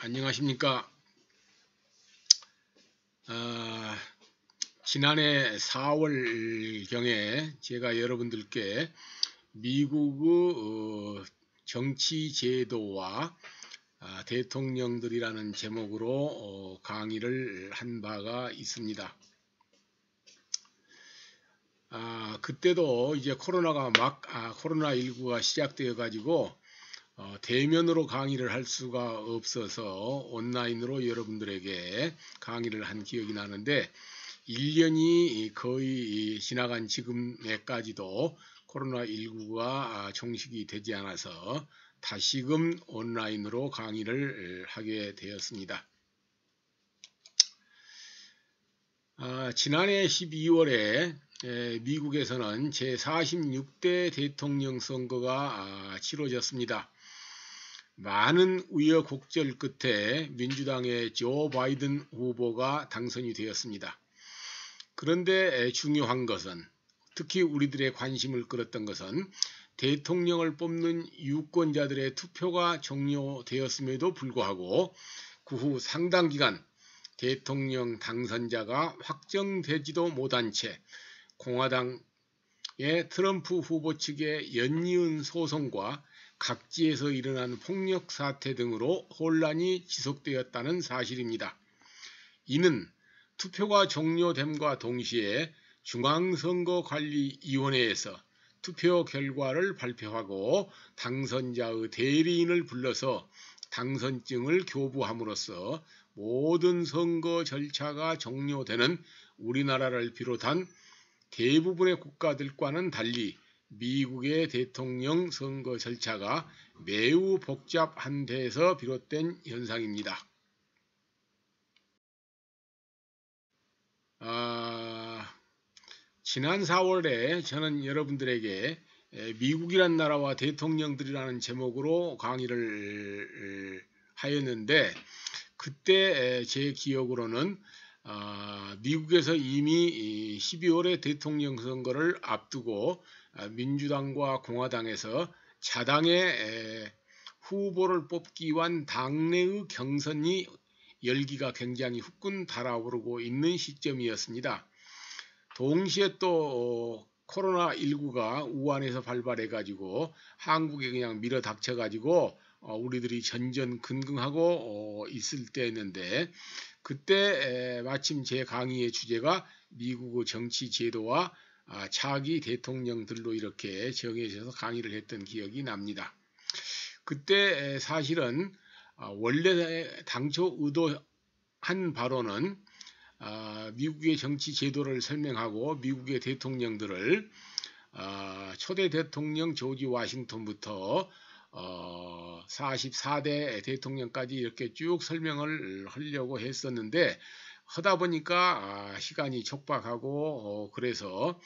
안녕하십니까. 지난해 4월경에 제가 여러분들께 미국의 정치 제도와 대통령들이라는 제목으로 강의를 한 바가 있습니다. 그때도 이제 코로나19가 시작되어 가지고 대면으로 강의를 할 수가 없어서 온라인으로 여러분들에게 강의를 한 기억이 나는데 1년이 거의 지나간 지금에까지도 코로나19가 종식이 되지 않아서 다시금 온라인으로 강의를 하게 되었습니다. 지난해 12월에 미국에서는 제46대 대통령 선거가 치러졌습니다. 많은 우여곡절 끝에 민주당의 조 바이든 후보가 당선이 되었습니다. 그런데 중요한 것은, 특히 우리들의 관심을 끌었던 것은 대통령을 뽑는 유권자들의 투표가 종료되었음에도 불구하고 그 후 상당 기간 대통령 당선자가 확정되지도 못한 채 공화당의 트럼프 후보 측의 연이은 소송과 각지에서 일어난 폭력 사태 등으로 혼란이 지속되었다는 사실입니다. 이는 투표가 종료됨과 동시에 중앙선거관리위원회에서 투표 결과를 발표하고 당선자의 대리인을 불러서 당선증을 교부함으로써 모든 선거 절차가 종료되는 우리나라를 비롯한 대부분의 국가들과는 달리 미국의 대통령 선거 절차가 매우 복잡한 데에서 비롯된 현상입니다. 지난 4월에 저는 여러분들에게 미국이란 나라와 대통령들이라는 제목으로 강의를 하였는데, 그때 제 기억으로는 미국에서 이미 12월에 대통령 선거를 앞두고 민주당과 공화당에서 자당의 후보를 뽑기 위한 당내의 경선이 열기가 굉장히 후끈 달아오르고 있는 시점이었습니다. 동시에 또 코로나19가 우한에서 발발해 가지고 한국에 그냥 밀어 닥쳐 가지고 우리들이 전전긍긍하고 있을 때였는데, 그때 마침 제 강의의 주제가 미국의 정치 제도와 차기 대통령들로 이렇게 정해져서 강의를 했던 기억이 납니다. 그때 사실은 원래 당초 의도한 바로는 미국의 정치 제도를 설명하고 미국의 대통령들을 초대 대통령 조지 워싱턴부터 44대 대통령까지 이렇게 쭉 설명을 하려고 했었는데, 하다 보니까 시간이 촉박하고 그래서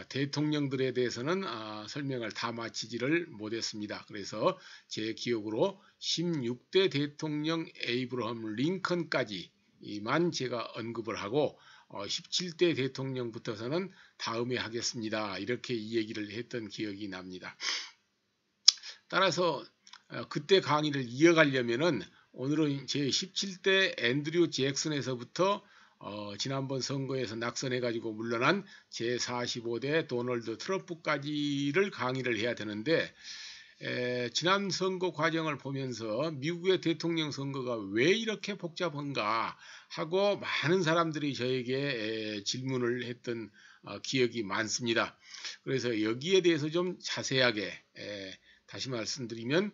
대통령들에 대해서는 설명을 다 마치지를 못했습니다. 그래서 제 기억으로 16대 대통령 에이브러함 링컨까지만 제가 언급을 하고 17대 대통령부터서는 다음에 하겠습니다, 이렇게 이 얘기를 했던 기억이 납니다. 따라서 그때 강의를 이어가려면은 오늘은 제 17대 앤드류 잭슨에서부터 지난번 선거에서 낙선해 가지고 물러난 제45대 도널드 트럼프까지를 강의를 해야 되는데, 지난 선거 과정을 보면서 미국의 대통령 선거가 왜 이렇게 복잡한가 하고 많은 사람들이 저에게 질문을 했던 기억이 많습니다. 그래서 여기에 대해서 좀 자세하게 다시 말씀드리면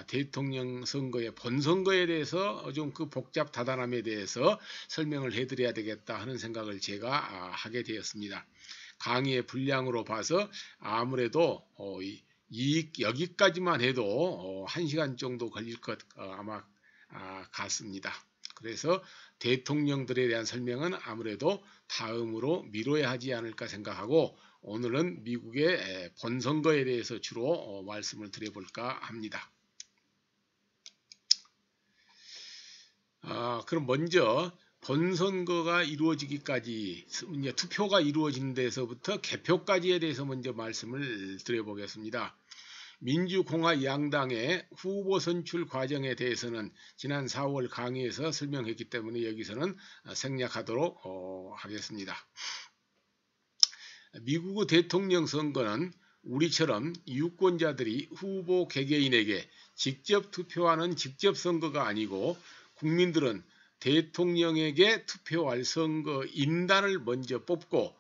대통령 선거의 본선거에 대해서 좀 그 복잡 다단함에 대해서 설명을 해드려야 되겠다 하는 생각을 제가 하게 되었습니다. 강의의 분량으로 봐서 아무래도 여기까지만 해도 1시간 정도 걸릴 것 아마 같습니다. 그래서 대통령들에 대한 설명은 아무래도 다음으로 미뤄야 하지 않을까 생각하고, 오늘은 미국의 본선거에 대해서 주로 말씀을 드려볼까 합니다. 그럼 먼저 본선거가 이루어지기까지, 투표가 이루어지는 데서부터 개표까지에 대해서 먼저 말씀을 드려보겠습니다. 민주공화 양당의 후보 선출 과정에 대해서는 지난 4월 강의에서 설명했기 때문에 여기서는 생략하도록 하겠습니다. 미국의 대통령 선거는 우리처럼 유권자들이 후보 개개인에게 직접 투표하는 직접 선거가 아니고 국민들은 대통령에게 투표할 선거 인단을 먼저 뽑고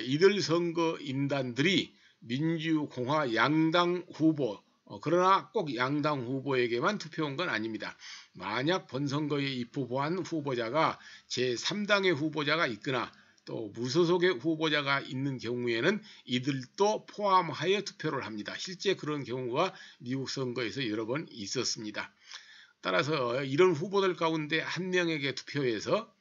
이들 선거 인단들이 민주공화 양당 후보 그러나 꼭 양당 후보에게만 투표한 건 아닙니다. 만약 본선거에 입후보한 후보자가 제3당의 후보자가 있거나 또 무소속의 후보자가 있는 경우에는 이들도 포함하여 투표를 합니다. 실제 그런 경우가 미국 선거에서 여러 번 있었습니다. 따라서 이런 후보들 가운데 한 명에게 투표해서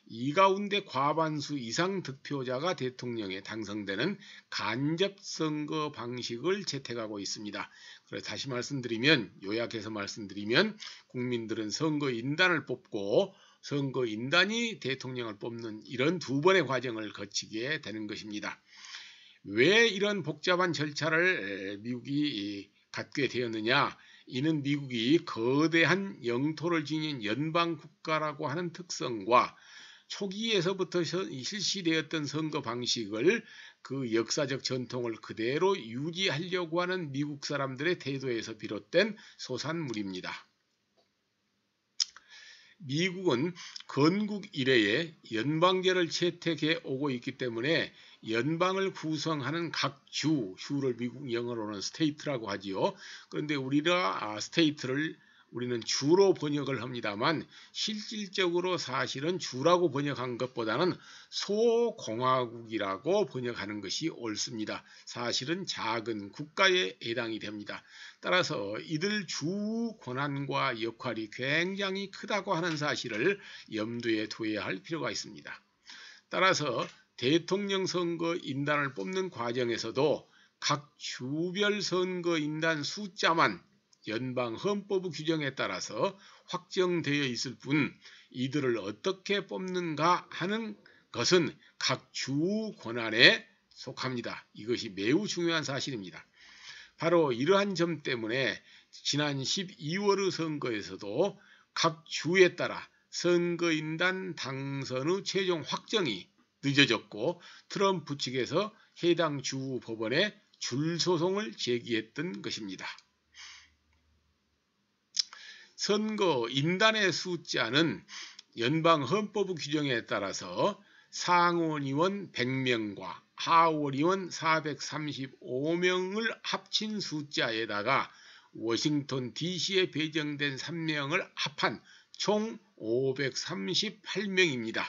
이 가운데 과반수 이상 득표자가 대통령에 당선되는 간접선거 방식을 채택하고 있습니다. 그래서 다시 말씀드리면 요약해서 말씀드리면 국민들은 선거인단을 뽑고 선거인단이 대통령을 뽑는 이런 두 번의 과정을 거치게 되는 것입니다. 왜 이런 복잡한 절차를 미국이 갖게 되었느냐? 이는 미국이 거대한 영토를 지닌 연방국가라고 하는 특성과 초기에서부터 실시되었던 선거 방식을 그 역사적 전통을 그대로 유지하려고 하는 미국 사람들의 태도에서 비롯된 소산물입니다. 미국은 건국 이래에 연방제를 채택해 오고 있기 때문에 연방을 구성하는 각 주를 미국 영어로는 스테이트라고 하지요. 그런데 우리가 스테이트를 우리는 주로 번역을 합니다만 실질적으로 사실은 주라고 번역한 것보다는 소공화국이라고 번역하는 것이 옳습니다. 사실은 작은 국가에 해당이 됩니다. 따라서 이들 주 권한과 역할이 굉장히 크다고 하는 사실을 염두에 두어야 할 필요가 있습니다. 따라서 대통령 선거 인단을 뽑는 과정에서도 각 주별 선거 인단 숫자만 연방 헌법 규정에 따라서 확정되어 있을 뿐 이들을 어떻게 뽑는가 하는 것은 각 주 권한에 속합니다. 이것이 매우 중요한 사실입니다. 바로 이러한 점 때문에 지난 12월의 선거에서도 각 주에 따라 선거인단 당선의 최종 확정이 늦어졌고 트럼프 측에서 해당 주 법원에 줄소송을 제기했던 것입니다. 선거 인단의 숫자는 연방 헌법 규정에 따라서 상원의원 100명과 하원의원 435명을 합친 숫자에다가 워싱턴 DC에 배정된 3명을 합한 총 538명입니다.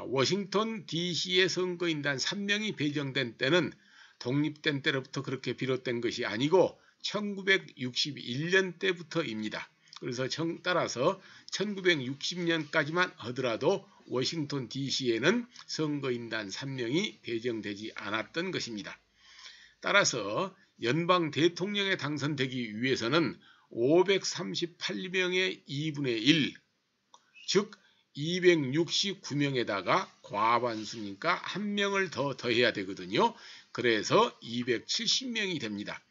워싱턴 DC의 선거인단 3명이 배정된 때는 독립된 때로부터 그렇게 비롯된 것이 아니고 1961년 때부터입니다. 그래서 따라서 1960년까지만 하더라도 워싱턴 DC에는 선거인단 3명이 배정되지 않았던 것입니다. 따라서 연방 대통령에 당선되기 위해서는 538명의 2분의 1, 즉 269명에다가 과반수니까 1명을 더 더해야 되거든요. 그래서 270명이 됩니다.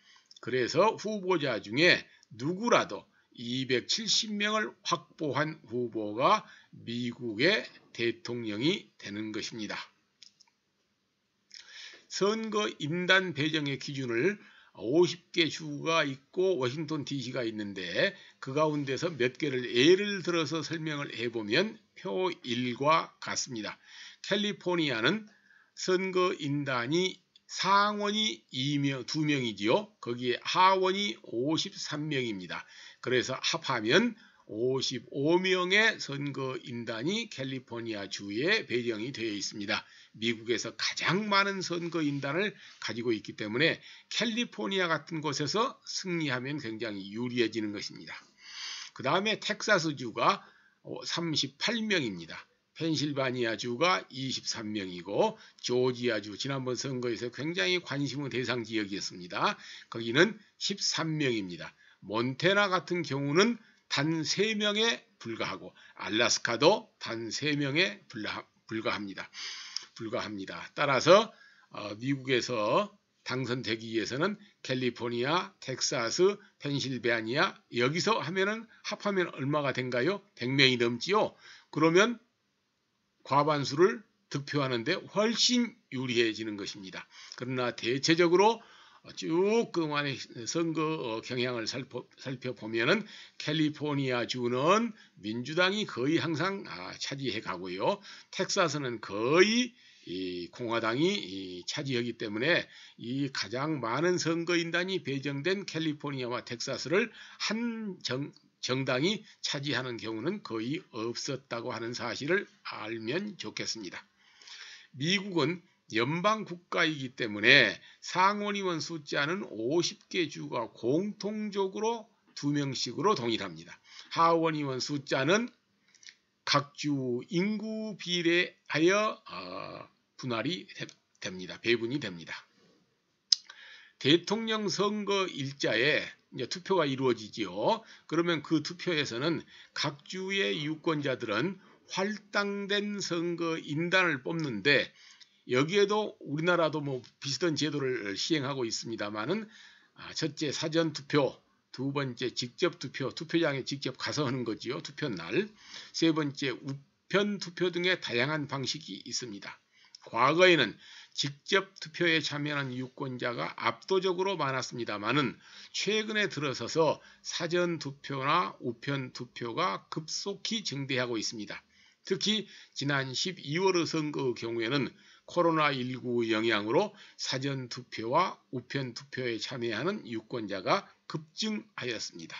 그래서 후보자 중에 누구라도 270명을 확보한 후보가 미국의 대통령이 되는 것입니다. 선거 인단 배정의 기준을 50개 주가 있고 워싱턴 DC가 있는데 그 가운데서 몇 개를 예를 들어서 설명을 해보면 표 1과 같습니다. 캘리포니아는 선거 인단이 상원이 2명이지요. 거기에 하원이 53명입니다. 그래서 합하면 55명의 선거인단이 캘리포니아 주에 배정이 되어 있습니다. 미국에서 가장 많은 선거인단을 가지고 있기 때문에 캘리포니아 같은 곳에서 승리하면 굉장히 유리해지는 것입니다. 그 다음에 텍사스주가 38명입니다. 펜실바니아 주가 23명이고 조지아주 지난번 선거에서 굉장히 관심의 대상 지역이었습니다. 거기는 13명입니다. 몬태나 같은 경우는 단 3명에 불과하고 알래스카도 단 3명에 불과합니다. 따라서 미국에서 당선되기 위해서는 캘리포니아, 텍사스, 펜실베니아 여기서 하면은 합하면 얼마가 된가요? 100명이 넘지요. 그러면 과반수를 득표하는데 훨씬 유리해지는 것입니다. 그러나 대체적으로 쭉 그동안의 선거 경향을 살펴보면은 캘리포니아 주는 민주당이 거의 항상 차지해 가고요. 텍사스는 거의 이 공화당이 차지하기 때문에 이 가장 많은 선거인단이 배정된 캘리포니아와 텍사스를 한 정당이 차지하는 경우는 거의 없었다고 하는 사실을 알면 좋겠습니다. 미국은 연방 국가이기 때문에 상원의원 숫자는 50개 주가 공통적으로 2명씩으로 동일합니다. 하원의원 숫자는 각 주 인구 비례하여 분할이 됩니다. 배분이 됩니다. 대통령 선거 일자에 이제 투표가 이루어지지요. 그러면 그 투표에서는 각 주의 유권자들은 할당된 선거 인단을 뽑는데 여기에도 우리나라도 뭐 비슷한 제도를 시행하고 있습니다만은 첫째 사전 투표, 두 번째 직접 투표, 투표장에 직접 가서 하는 거지요. 투표 날. 세 번째 우편 투표 등의 다양한 방식이 있습니다. 과거에는 직접 투표에 참여하는 유권자가 압도적으로 많았습니다만은 최근에 들어서서 사전 투표나 우편 투표가 급속히 증대하고 있습니다. 특히 지난 12월의 선거의 경우에는 코로나19 영향으로 사전 투표와 우편 투표에 참여하는 유권자가 급증하였습니다.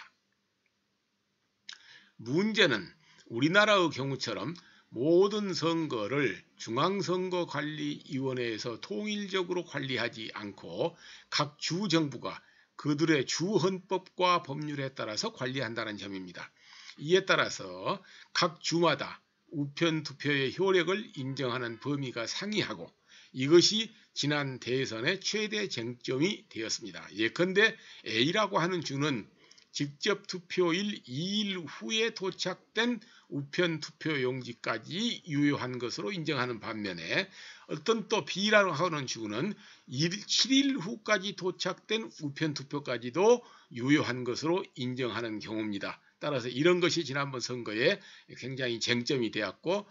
문제는 우리나라의 경우처럼 모든 선거를 중앙선거관리위원회에서 통일적으로 관리하지 않고 각 주정부가 그들의 주헌법과 법률에 따라서 관리한다는 점입니다. 이에 따라서 각 주마다 우편 투표의 효력을 인정하는 범위가 상이하고 이것이 지난 대선의 최대 쟁점이 되었습니다. 예컨대 A라고 하는 주는 직접 투표일 2일 후에 도착된 우편 투표 용지까지 유효한 것으로 인정하는 반면에 어떤 또 B라고 하는 주는 7일 후까지 도착된 우편 투표까지도 유효한 것으로 인정하는 경우입니다. 따라서 이런 것이 지난번 선거에 굉장히 쟁점이 되었고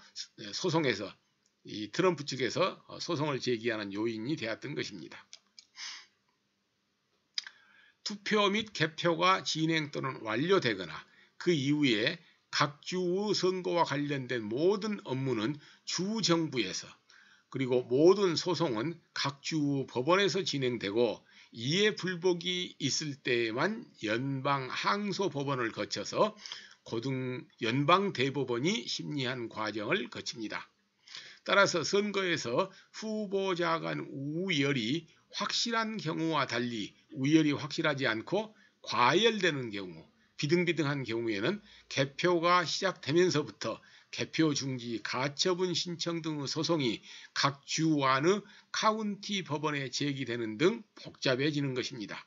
소송에서 이 트럼프 측에서 소송을 제기하는 요인이 되었던 것입니다. 투표 및 개표가 진행 또는 완료되거나 그 이후에 각 주의 선거와 관련된 모든 업무는 주정부에서 그리고 모든 소송은 각 주 법원에서 진행되고 이에 불복이 있을 때에만 연방 항소법원을 거쳐서 연방 대법원이 심리한 과정을 거칩니다. 따라서 선거에서 후보자 간 우열이 확실한 경우와 달리 우열이 확실하지 않고 과열되는 경우, 비등비등한 경우에는 개표가 시작되면서부터 개표 중지, 가처분 신청 등의 소송이 각 주안의 카운티 법원에 제기되는 등 복잡해지는 것입니다.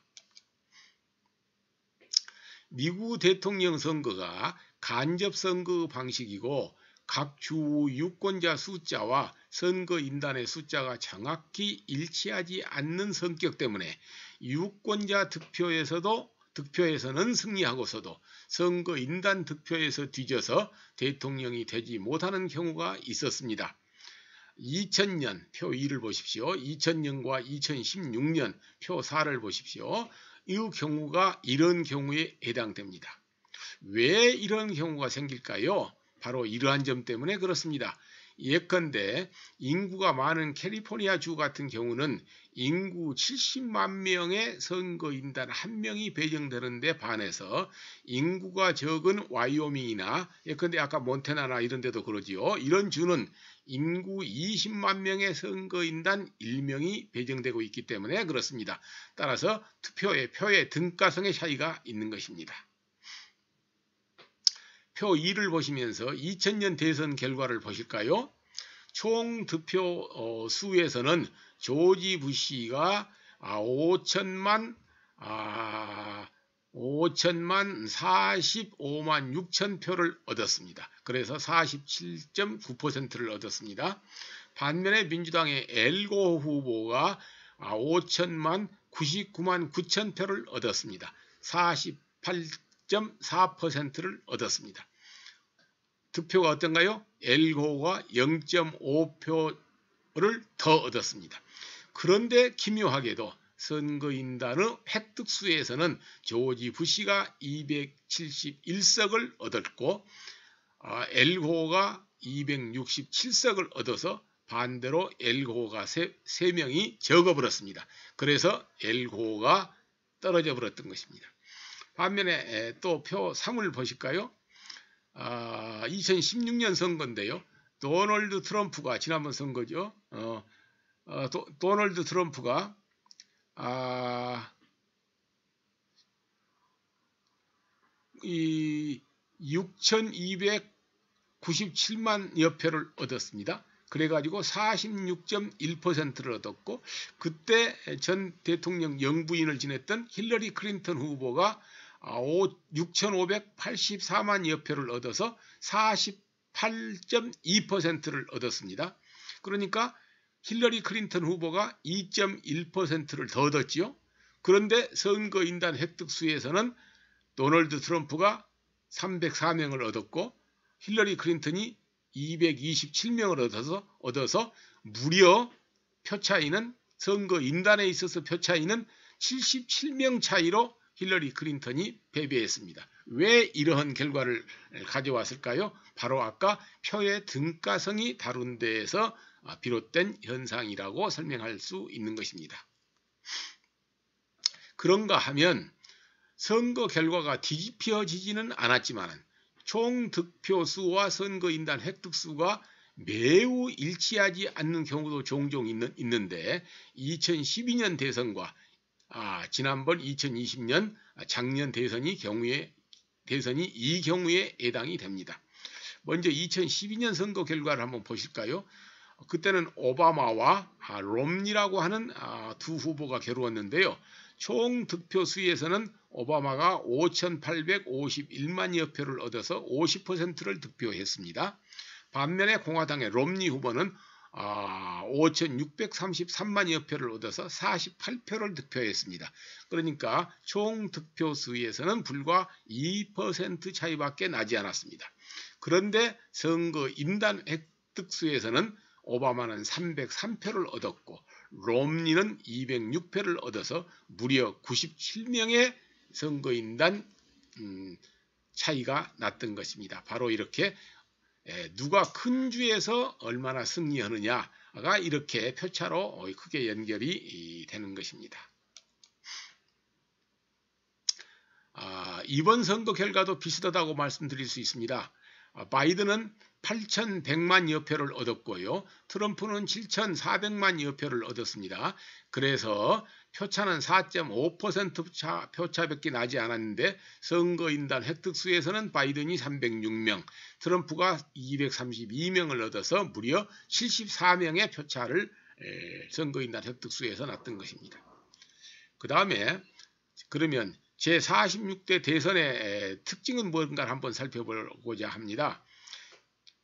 미국 대통령 선거가 간접선거 방식이고 각 주 유권자 숫자와 선거인단의 숫자가 정확히 일치하지 않는 성격 때문에 유권자 득표에서는 승리하고서도 선거인단 득표에서 뒤져서 대통령이 되지 못하는 경우가 있었습니다. 2000년 표 2를 보십시오. 2000년과 2016년 표 4를 보십시오. 이 경우가 이런 경우에 해당됩니다. 왜 이런 경우가 생길까요? 바로 이러한 점 때문에 그렇습니다. 예컨대 인구가 많은 캘리포니아 주 같은 경우는 인구 70만 명의 선거인단 1명이 배정되는데 반해서 인구가 적은 와이오밍이나 예컨대 아까 몬태나나 이런 데도 그러지요. 이런 주는 인구 20만 명의 선거인단 1명이 배정되고 있기 때문에 그렇습니다. 따라서 표의 등가성의 차이가 있는 것입니다. 표 2를 보시면서 2000년 대선 결과를 보실까요? 총 득표 수에서는 조지 부시가 5천만 45만 6천 표를 얻었습니다. 그래서 47.9%를 얻었습니다. 반면에 민주당의 엘고 후보가 5천만 99만 9천 표를 얻었습니다. 48.4%를 얻었습니다. 득표가 어떤가요? 엘고가 0.5표를 더 얻었습니다. 그런데 기묘하게도 선거인단의 획득수에서는 조지 부시가 271석을 얻었고 엘고가 267석을 얻어서 반대로 엘고가 3명이 적어버렸습니다. 그래서 엘고가 떨어져 버렸던 것입니다. 반면에 또 표 3을 보실까요? 2016년 선거인데요. 도널드 트럼프가 지난번 선거죠. 도널드 트럼프가 6,297만여 표를 얻었습니다. 그래가지고 46.1%를 얻었고, 그때 전 대통령 영부인을 지냈던 힐러리 클린턴 후보가 6,584만여 표를 얻어서 48.2%를 얻었습니다. 그러니까 힐러리 클린턴 후보가 2.1%를 더 얻었지요. 그런데 선거인단 획득수에서는 도널드 트럼프가 304명을 얻었고 힐러리 클린턴이 227명을 얻어서 무려 표 차이는, 선거인단에 있어서 표 차이는 77명 차이로 힐러리 클린턴이 패배했습니다. 왜 이러한 결과를 가져왔을까요? 바로 아까 표의 등가성이 다룬 데에서 비롯된 현상이라고 설명할 수 있는 것입니다. 그런가 하면 선거 결과가 뒤집혀지지는 않았지만 총 득표수와 선거인단 획득수가 매우 일치하지 않는 경우도 종종 있는데 2012년 대선과 지난번 2020년 작년 대선이 이 경우에 해당이 됩니다. 먼저 2012년 선거 결과를 한번 보실까요? 그때는 오바마와 롬니라고 하는 두 후보가 겨루었는데요. 총 득표수에서는 오바마가 5,851만여 표를 얻어서 50%를 득표했습니다. 반면에 공화당의 롬니 후보는 5,633만여 표를 얻어서 48표를 득표했습니다. 그러니까 총 득표수에서는 불과 2% 차이밖에 나지 않았습니다. 그런데 선거인단 획득수에서는 오바마는 303표를 얻었고 롬니는 206표를 얻어서 무려 97명의 선거인단 차이가 났던 것입니다. 바로 이렇게 누가 큰 주에서 얼마나 승리하느냐가 이렇게 표차로 크게 연결이 되는 것입니다. 이번 선거 결과도 비슷하다고 말씀드릴 수 있습니다. 바이든은 8,100만여 표를 얻었고요. 트럼프는 7,400만여 표를 얻었습니다. 그래서 표차는 4.5% 표차밖에 나지 않았는데 선거인단 획득수에서는 바이든이 306명, 트럼프가 232명을 얻어서 무려 74명의 표차를 선거인단 획득수에서 났던 것입니다. 그 다음에 그러면 제46대 대선의 특징은 뭔가 한번 살펴보고자 합니다.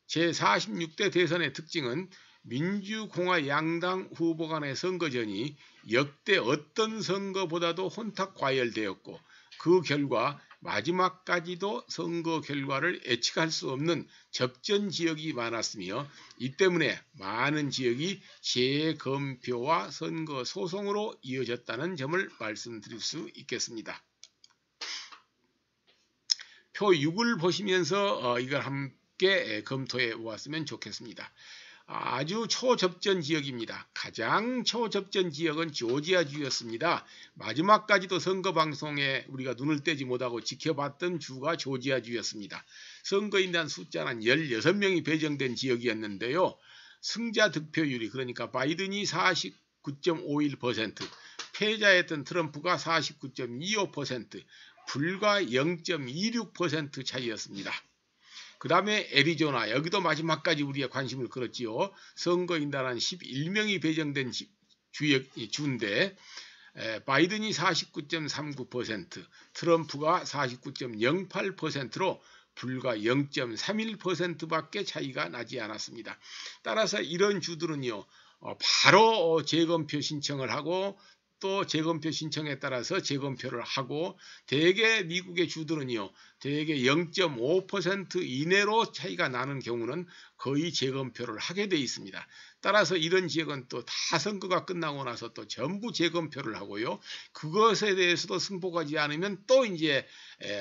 제46대 대선의 특징은 민주공화 양당 후보 간의 선거전이 역대 어떤 선거보다도 혼탁 과열되었고 그 결과 마지막까지도 선거 결과를 예측할 수 없는 접전 지역이 많았으며 이 때문에 많은 지역이 재검표와 선거 소송으로 이어졌다는 점을 말씀드릴 수 있겠습니다. 표 6을 보시면서 이걸 함께 검토해 보았으면 좋겠습니다. 아주 초접전 지역입니다. 가장 초접전 지역은 조지아주였습니다. 마지막까지도 선거 방송에 우리가 눈을 떼지 못하고 지켜봤던 주가 조지아주였습니다. 선거인단 숫자는 16명이 배정된 지역이었는데요. 승자 득표율이, 그러니까 바이든이 49.51%, 패자였던 트럼프가 49.25%, 불과 0.26% 차이였습니다. 그 다음에 애리조나, 여기도 마지막까지 우리가 관심을 끌었지요. 선거인단은 11명이 배정된 주인데 바이든이 49.39%, 트럼프가 49.08%로 불과 0.31%밖에 차이가 나지 않았습니다. 따라서 이런 주들은요, 바로 재검표 신청을 하고 또 재검표 신청에 따라서 재검표를 하고 대개 미국의 주들은요. 대개 0.5% 이내로 차이가 나는 경우는 거의 재검표를 하게 돼 있습니다. 따라서 이런 지역은 또 다 선거가 끝나고 나서 또 전부 재검표를 하고요. 그것에 대해서도 승복하지 않으면 또 이제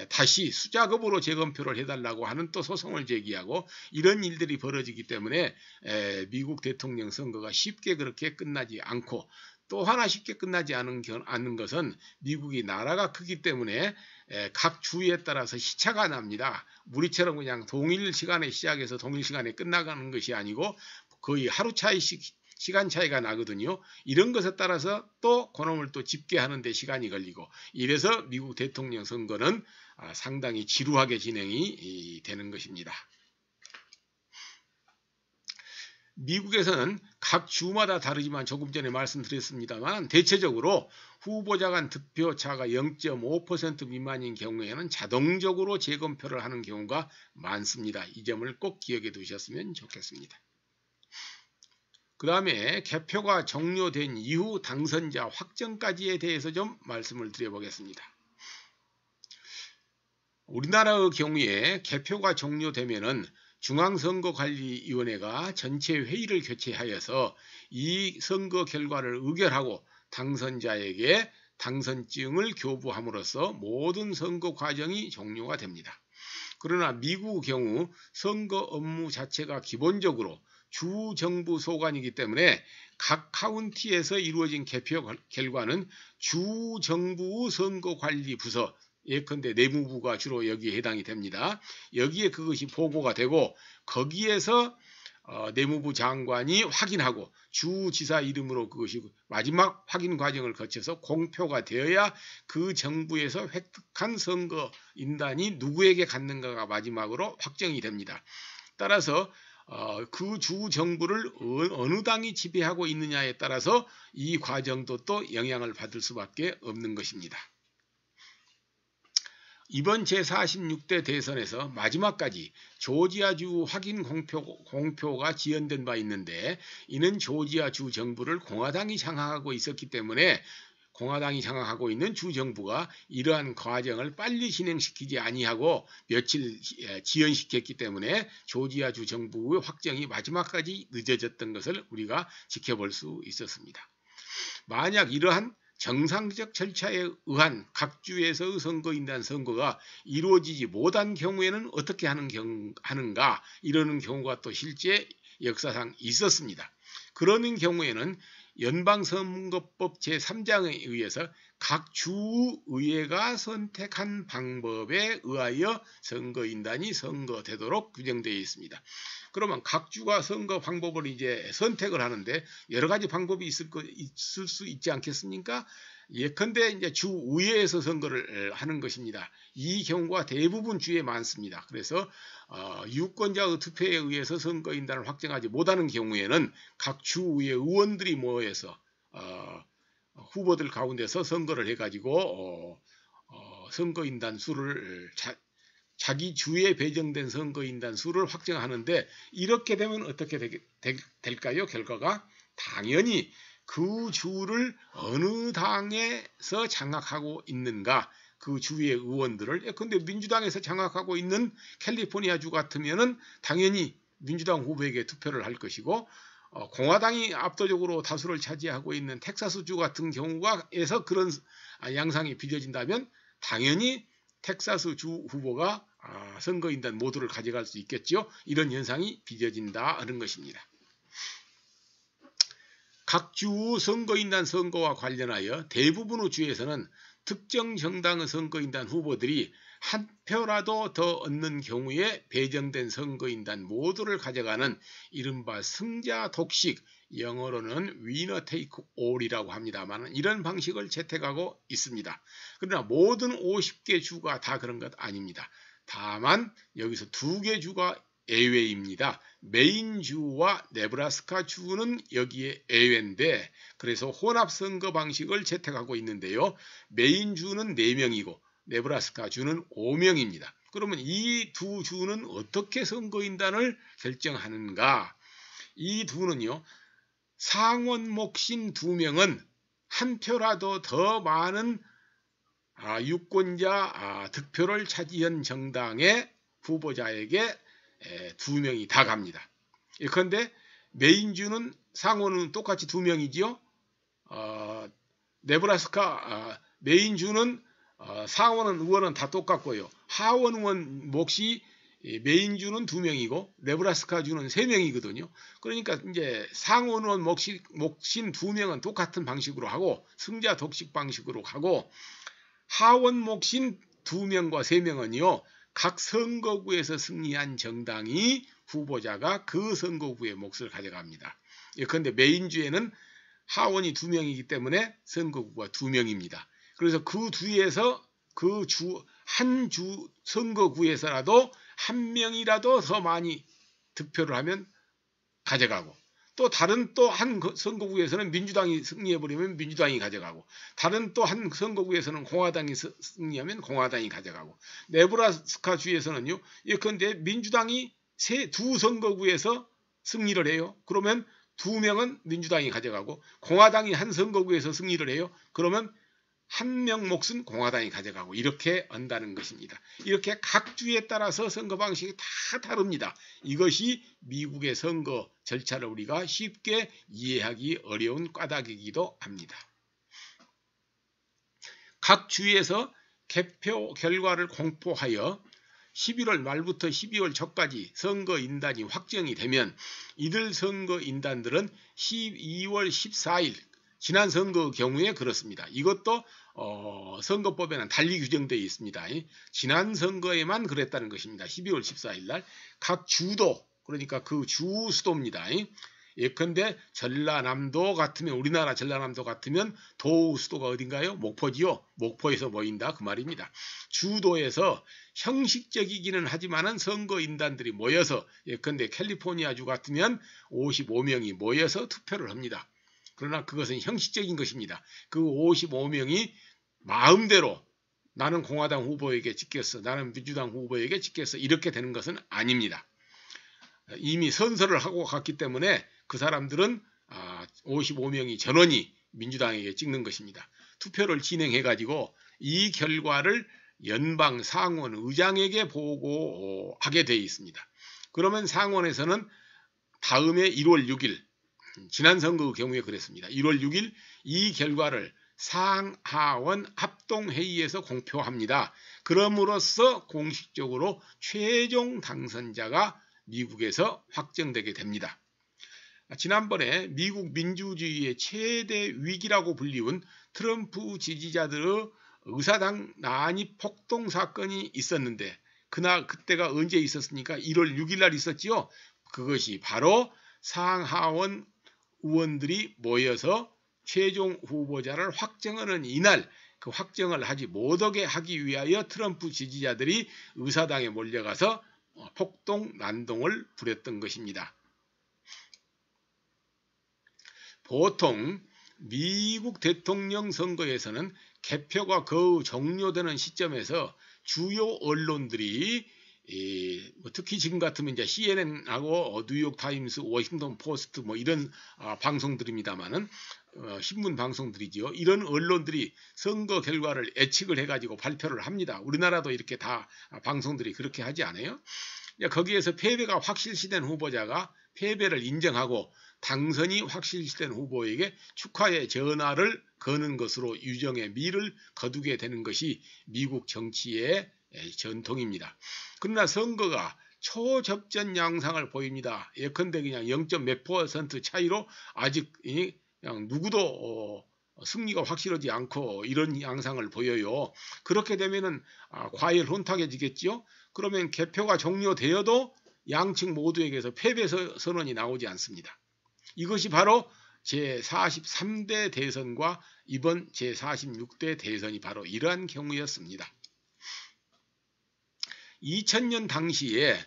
다시 수작업으로 재검표를 해달라고 하는 또 소송을 제기하고 이런 일들이 벌어지기 때문에 미국 대통령 선거가 쉽게 그렇게 끝나지 않고 또 하나 쉽게 끝나지 않는 것은 미국이 나라가 크기 때문에 각 주에 따라서 시차가 납니다. 우리처럼 그냥 동일 시간에 시작해서 동일 시간에 끝나가는 것이 아니고 거의 하루 차이씩 시간 차이가 나거든요. 이런 것에 따라서 또 그놈을 또 집계하는 데 시간이 걸리고 이래서 미국 대통령 선거는 상당히 지루하게 진행이 되는 것입니다. 미국에서는 각 주마다 다르지만 조금 전에 말씀드렸습니다만 대체적으로 후보자 간 득표차가 0.5% 미만인 경우에는 자동적으로 재검표를 하는 경우가 많습니다. 이 점을 꼭 기억해 두셨으면 좋겠습니다. 그 다음에 개표가 종료된 이후 당선자 확정까지에 대해서 좀 말씀을 드려보겠습니다. 우리나라의 경우에 개표가 종료되면은 중앙선거관리위원회가 전체 회의를 개최하여서 이 선거 결과를 의결하고 당선자에게 당선증을 교부함으로써 모든 선거 과정이 종료가 됩니다. 그러나 미국의 경우 선거 업무 자체가 기본적으로 주정부 소관이기 때문에 각 카운티에서 이루어진 개표 결과는 주정부 선거관리부서 예컨대 내무부가 주로 여기에 해당이 됩니다. 여기에 그것이 보고가 되고 거기에서 내무부 장관이 확인하고 주지사 이름으로 그것이 마지막 확인 과정을 거쳐서 공표가 되어야 그 정부에서 획득한 선거인단이 누구에게 갔는가가 마지막으로 확정이 됩니다. 따라서 그 주 정부를 어느 당이 지배하고 있느냐에 따라서 이 과정도 또 영향을 받을 수밖에 없는 것입니다. 이번 제46대 대선에서 마지막까지 조지아주 확인 공표가 지연된 바 있는데 이는 조지아주 정부를 공화당이 장악하고 있었기 때문에 공화당이 장악하고 있는 주정부가 이러한 과정을 빨리 진행시키지 아니하고 며칠 지연시켰기 때문에 조지아주 정부의 확정이 마지막까지 늦어졌던 것을 우리가 지켜볼 수 있었습니다. 만약 이러한 정상적 절차에 의한 각 주에서의 선거인단 선거가 이루어지지 못한 경우에는 어떻게 하는가 이러는 경우가 또 실제 역사상 있었습니다. 그러는 경우에는 연방선거법 제3장에 의해서 각 주의회가 선택한 방법에 의하여 선거인단이 선거되도록 규정되어 있습니다. 그러면 각 주가 선거 방법을 이제 선택을 하는데 여러 가지 방법이 있을 수 있지 않겠습니까? 예컨대 이제 주의회에서 선거를 하는 것입니다. 이 경우가 대부분 주에 많습니다. 그래서 유권자의 투표에 의해서 선거인단을 확정하지 못하는 경우에는 각 주의회 의원들이 모여서 후보들 가운데서 선거를 해가지고 선거인단 수를 자기 주에 배정된 선거인단 수를 확정하는데 이렇게 되면 어떻게 될까요? 결과가 당연히 그 주를 어느 당에서 장악하고 있는가 그 주의 의원들을 예컨대 민주당에서 장악하고 있는 캘리포니아 주 같으면은 당연히 민주당 후보에게 투표를 할 것이고 공화당이 압도적으로 다수를 차지하고 있는 텍사스 주 같은 경우에서 그런 양상이 빚어진다면 당연히 텍사스 주 후보가 선거인단 모두를 가져갈 수 있겠죠. 이런 현상이 빚어진다 하는 것입니다. 각 주 선거인단 선거와 관련하여 대부분의 주에서는 특정 정당의 선거인단 후보들이 한 표라도 더 얻는 경우에 배정된 선거인단 모두를 가져가는 이른바 승자 독식, 영어로는 위너 테이크 올이라고 합니다만 이런 방식을 채택하고 있습니다. 그러나 모든 50개 주가 다 그런 것 아닙니다. 다만 여기서 2개 주가 예외입니다. 메인주와 네브라스카 주는 여기에 예외인데 그래서 혼합선거 방식을 채택하고 있는데요. 메인주는 4명이고 네브라스카 주는 5명입니다. 그러면 이 두 주는 어떻게 선거인단을 결정하는가? 이 두는요. 상원 목신 2명은 한 표라도 더 많은 유권자 득표를 차지한 정당의 후보자에게 2명이 다 갑니다. 그런데 메인주는 상원은 똑같이 2명이지요. 네브라스카 메인주는 상원은 의원은 다 똑같고요. 하원 의원 몫이 메인주는 2명이고 네브라스카주는 3명이거든요. 그러니까 이제 상원 의원 몫인 2명은 똑같은 방식으로 하고 승자 독식 방식으로 가고 하원 몫인 2명과 3명은요. 각 선거구에서 승리한 정당이 후보자가 그 선거구의 몫을 가져갑니다. 그런데 메인주에는 하원이 2명이기 때문에 선거구가 2명입니다. 그래서 그 뒤에서 한 주 선거구에서라도 한 명이라도 더 많이 득표를 하면 가져가고 또 다른 또 한 선거구에서는 민주당이 승리해버리면 민주당이 가져가고 다른 또 한 선거구에서는 공화당이 승리하면 공화당이 가져가고 네브라스카 주에서는요. 예컨대 민주당이 두 선거구에서 승리를 해요. 그러면 2명은 민주당이 가져가고 공화당이 한 선거구에서 승리를 해요. 그러면 한 명 몫은 공화당이 가져가고 이렇게 한다는 것입니다. 이렇게 각 주에 따라서 선거 방식이 다 다릅니다. 이것이 미국의 선거 절차를 우리가 쉽게 이해하기 어려운 까닭이기도 합니다. 각 주에서 개표 결과를 공포하여 11월 말부터 12월 초까지 선거인단이 확정이 되면 이들 선거인단들은 12월 14일 지난 선거 경우에 그렇습니다. 이것도 선거법에는 달리 규정되어 있습니다. 지난 선거에만 그랬다는 것입니다. 12월 14일 날 각 주도 그러니까 그 주 수도입니다. 예컨대 전라남도 같으면 우리나라 전라남도 같으면 도우 수도가 어딘가요? 목포지요. 목포에서 모인다 그 말입니다. 주도에서 형식적이기는 하지만은 선거인단들이 모여서 예컨대 캘리포니아주 같으면 55명이 모여서 투표를 합니다. 그러나 그것은 형식적인 것입니다. 그 55명이 마음대로 나는 공화당 후보에게 찍겠어, 나는 민주당 후보에게 찍겠어 이렇게 되는 것은 아닙니다. 이미 선서를 하고 갔기 때문에 그 사람들은 55명이 전원이 민주당에게 찍는 것입니다. 투표를 진행해 가지고 이 결과를 연방 상원 의장에게 보고하게 되어 있습니다. 그러면 상원에서는 다음해 1월 6일 지난 선거 경우에 그랬습니다. 1월 6일 이 결과를 상하원 합동회의에서 공표합니다. 그럼으로써 공식적으로 최종 당선자가 미국에서 확정되게 됩니다. 지난번에 미국 민주주의의 최대 위기라고 불리운 트럼프 지지자들의 의사당 난입 폭동 사건이 있었는데 그때가 언제 있었습니까? 1월 6일 날 있었지요. 그것이 바로 상하원 의원들이 모여서 최종 후보자를 확정하는 이날 그 확정을 하지 못하게 하기 위하여 트럼프 지지자들이 의사당에 몰려가서 폭동 난동을 부렸던 것입니다. 보통 미국 대통령 선거에서는 개표가 거의 종료되는 시점에서 주요 언론들이 특히 지금 같으면 이제 CNN하고 뉴욕 타임스, 워싱턴 포스트 뭐 이런 방송들입니다만은 신문 방송들이죠. 이런 언론들이 선거 결과를 예측을 해가지고 발표를 합니다. 우리나라도 이렇게 다 방송들이 그렇게 하지 않아요? 거기에서 패배가 확실시된 후보자가 패배를 인정하고 당선이 확실시된 후보에게 축하의 전화를 거는 것으로 유정의 미를 거두게 되는 것이 미국 정치의 전통입니다. 그러나 선거가 초접전 양상을 보입니다. 예컨대 그냥 0.몇 % 차이로 아직 그냥 누구도 승리가 확실하지 않고 이런 양상을 보여요. 그렇게 되면은 과열 혼탁해지겠지요. 그러면 개표가 종료되어도 양측 모두에게서 패배 선언이 나오지 않습니다. 이것이 바로 제43대 대선과 이번 제46대 대선이 바로 이러한 경우였습니다. 2000년 당시에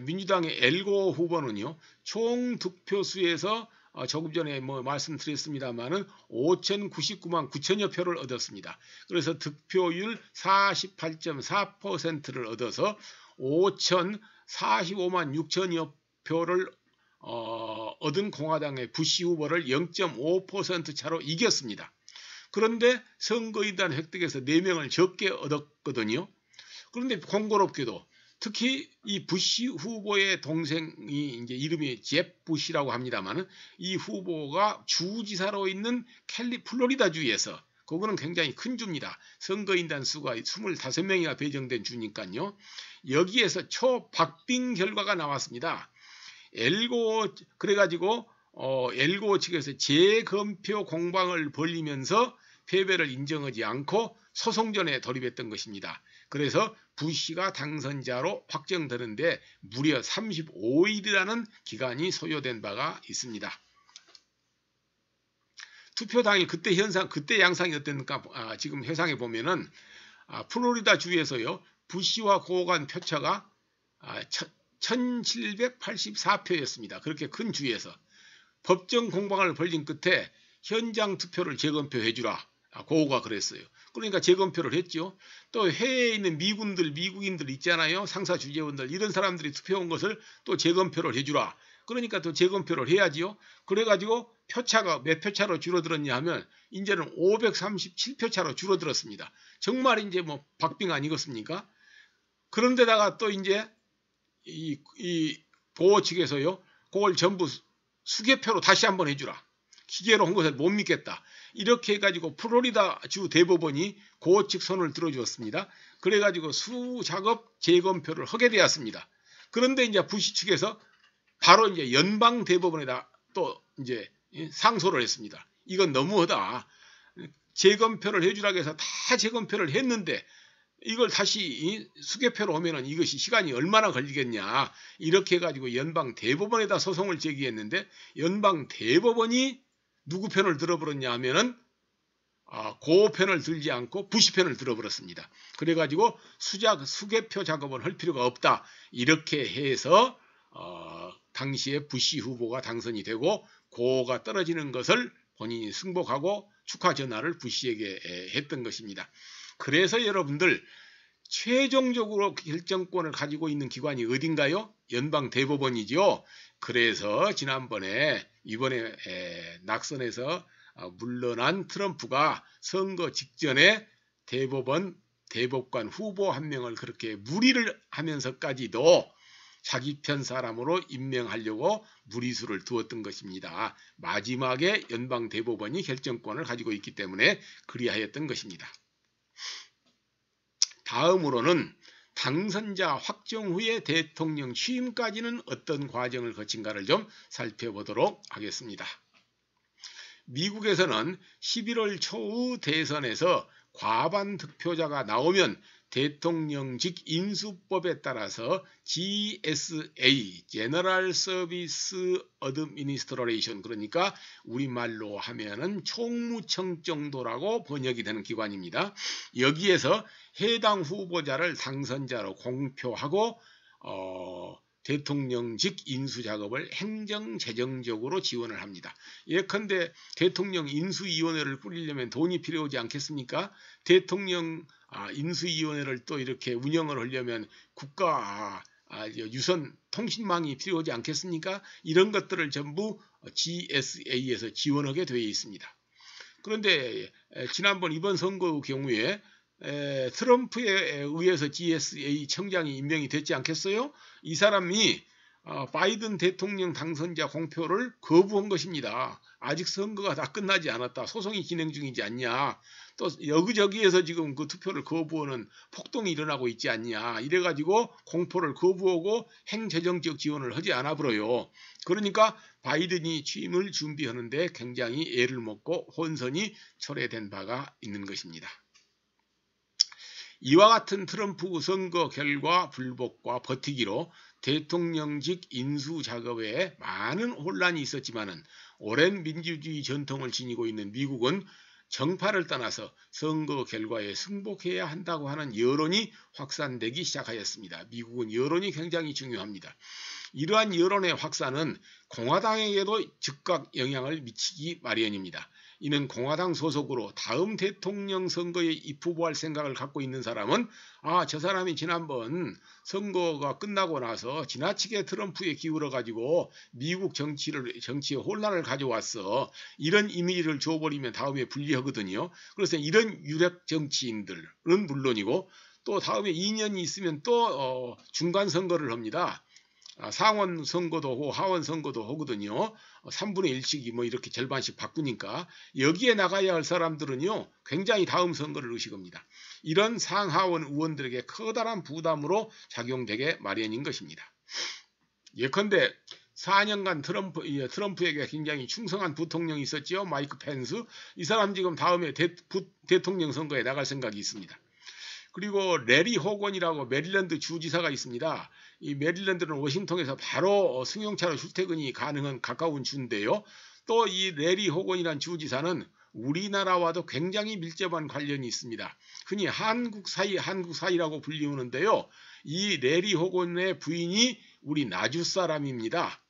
민주당의 엘고 후보는요. 총 득표수에서 조금 전에 말씀드렸습니다만은 5,099만 9천여 표를 얻었습니다. 그래서 득표율 48.4%를 얻어서 5,045만 6천여 표를 얻은 공화당의 부시 후보를 0.5% 차로 이겼습니다. 그런데 선거인단 획득에서 4명을 적게 얻었거든요. 그런데 공교롭게도 특히 이 부시 후보의 동생이 이제 이름이 잽 부시라고 합니다만 이 후보가 주지사로 있는 플로리다주에서 그거는 굉장히 큰 주입니다. 선거인단 수가 25명이나 배정된 주니까요. 여기에서 초박빙 결과가 나왔습니다. 그래가지고 엘고 측에서 재검표 공방을 벌이면서 패배를 인정하지 않고 소송전에 돌입했던 것입니다. 그래서 부시가 당선자로 확정되는데 무려 35일이라는 기간이 소요된 바가 있습니다. 투표 당일 그때 양상이 어땠는가 지금 회상해 보면은 플로리다 주에서요 부시와 고간 표차가 1784표였습니다. 그렇게 큰 주에서 법정 공방을 벌인 끝에 현장 투표를 재검표해 주라. 고우가 그랬어요. 그러니까 재검표를 했죠. 또 해외에 있는 미국인들 있잖아요. 상사 주재원들 이런 사람들이 투표한 것을 또 재검표를 해주라. 그러니까 또 재검표를 해야지요. 그래가지고 표차가 몇 표차로 줄어들었냐 하면 이제는 537표 차로 줄어들었습니다. 정말 이제 뭐 박빙 아니겠습니까? 그런데다가 또 이제 이 보호 측에서요. 그걸 전부 수개표로 다시 한번 해주라. 기계로 한 것을 못 믿겠다. 이렇게 해가지고 플로리다 주 대법원이 고호 측 손을 들어주었습니다. 그래가지고 수작업 재검표를 하게 되었습니다. 그런데 이제 부시 측에서 바로 이제 연방 대법원에다 또 이제 상소를 했습니다. 이건 너무하다. 재검표를 해주라고 해서 다 재검표를 했는데 이걸 다시 수개표로 오면은 이것이 시간이 얼마나 걸리겠냐. 이렇게 해가지고 연방 대법원에다 소송을 제기했는데 연방 대법원이 누구 편을 들어버렸냐 하면은 고 편을 들지 않고 부시 편을 들어버렸습니다. 그래가지고 수개표 작업을 할 필요가 없다. 이렇게 해서 당시에 부시 후보가 당선이 되고 고가 떨어지는 것을 본인이 승복하고 축하 전화를 부시에게 했던 것입니다. 그래서 여러분들 최종적으로 결정권을 가지고 있는 기관이 어딘가요? 연방 대법원이죠. 그래서 이번에 낙선에서 물러난 트럼프가 선거 직전에 대법관 후보 한 명을 그렇게 무리를 하면서까지도 자기 편 사람으로 임명하려고 무리수를 두었던 것입니다. 마지막에 연방 대법원이 결정권을 가지고 있기 때문에 그리하였던 것입니다. 다음으로는 당선자 확정 후에 대통령 취임까지는 어떤 과정을 거친가를 좀 살펴보도록 하겠습니다. 미국에서는 11월 초의 대선에서 과반 득표자가 나오면 대통령직 인수법에 따라서 GSA, General Service Administration, 그러니까 우리말로 하면은 총무청 정도라고 번역이 되는 기관입니다. 여기에서 해당 후보자를 당선자로 공표하고 대통령직 인수작업을 행정재정적으로 지원을 합니다. 예컨대 대통령 인수위원회를 꾸리려면 돈이 필요하지 않겠습니까? 대통령 인수위원회를 또 이렇게 운영을 하려면 국가 유선 통신망이 필요하지 않겠습니까? 이런 것들을 전부 GSA에서 지원하게 되어 있습니다. 그런데 지난번 이번 선거의 경우에 트럼프에 의해서 GSA 청장이 임명이 됐지 않겠어요? 이 사람이 바이든 대통령 당선자 공표를 거부한 것입니다. 아직 선거가 다 끝나지 않았다. 소송이 진행 중이지 않냐. 또 여기저기에서 지금 그 투표를 거부하는 폭동이 일어나고 있지 않냐. 이래가지고 공표를 거부하고 행재정적 지원을 하지 않아 버려요. 그러니까 바이든이 취임을 준비하는데 굉장히 애를 먹고 혼선이 초래된 바가 있는 것입니다. 이와 같은 트럼프 선거 결과 불복과 버티기로 대통령직 인수 작업에 많은 혼란이 있었지만은 오랜 민주주의 전통을 지니고 있는 미국은 정파를 떠나서 선거 결과에 승복해야 한다고 하는 여론이 확산되기 시작하였습니다. 미국은 여론이 굉장히 중요합니다. 이러한 여론의 확산은 공화당에게도 즉각 영향을 미치기 마련입니다. 이는 공화당 소속으로 다음 대통령 선거에 입후보할 생각을 갖고 있는 사람은 저 사람이 지난번 선거가 끝나고 나서 지나치게 트럼프에 기울어 가지고 미국 정치에 혼란을 가져왔어. 이런 이미지를 줘버리면 다음에 불리하거든요. 그래서 이런 유력 정치인들은 물론이고 또 다음에 2년이 있으면 또 중간 선거를 합니다. 상원 선거도 하고 하원 선거도 하거든요. 3분의 1씩이 뭐 이렇게 절반씩 바꾸니까 여기에 나가야 할 사람들은요 굉장히 다음 선거를 의식합니다. 이런 상하원 의원들에게 커다란 부담으로 작용되게 마련인 것입니다. 예컨대 4년간 트럼프에게 굉장히 충성한 부통령이 있었죠. 마이크 펜스. 이 사람 지금 다음에 대통령 선거에 나갈 생각이 있습니다. 그리고 레리 호건이라고 메릴랜드 주지사가 있습니다. 이 메릴랜드는 워싱턴에서 바로 승용차로 출퇴근이 가능한 가까운 주인데요. 또 이 레리 호건이라는 주지사는 우리나라와도 굉장히 밀접한 관련이 있습니다. 흔히 한국 사이라고 불리우는데요. 이 레리 호건의 부인이 우리 나주 사람입니다.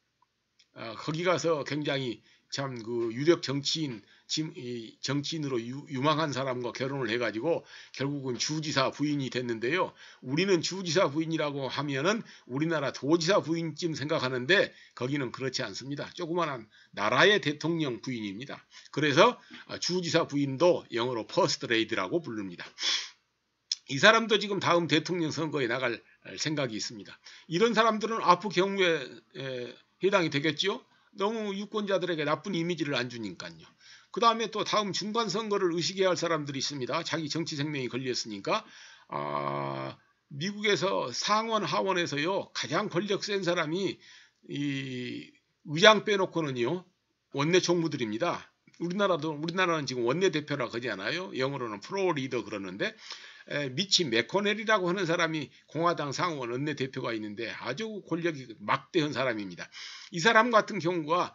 거기 가서 굉장히 참 그 유력 정치인으로 유망한 사람과 결혼을 해가지고 결국은 주지사 부인이 됐는데요. 우리는 주지사 부인이라고 하면은 우리나라 도지사 부인쯤 생각하는데 거기는 그렇지 않습니다. 조그마한 나라의 대통령 부인입니다. 그래서 주지사 부인도 영어로 퍼스트 레이디라고 부릅니다. 이 사람도 지금 다음 대통령 선거에 나갈 생각이 있습니다. 이런 사람들은 앞으로 경우에 해당이 되겠죠. 너무 유권자들에게 나쁜 이미지를 안 주니까요. 그 다음에 또 다음 중간 선거를 의식해야 할 사람들이 있습니다. 자기 정치 생명이 걸렸으니까 미국에서 상원 하원에서요 가장 권력 센 사람이 이 의장 빼놓고는요 원내 총무들입니다. 우리나라는 지금 원내 대표라 그러지 않아요? 영어로는 프로 리더 그러는데 미치 맥코넬이라고 하는 사람이 공화당 상원 원내대표가 있는데 아주 권력이 막대한 사람입니다. 이 사람 같은 경우가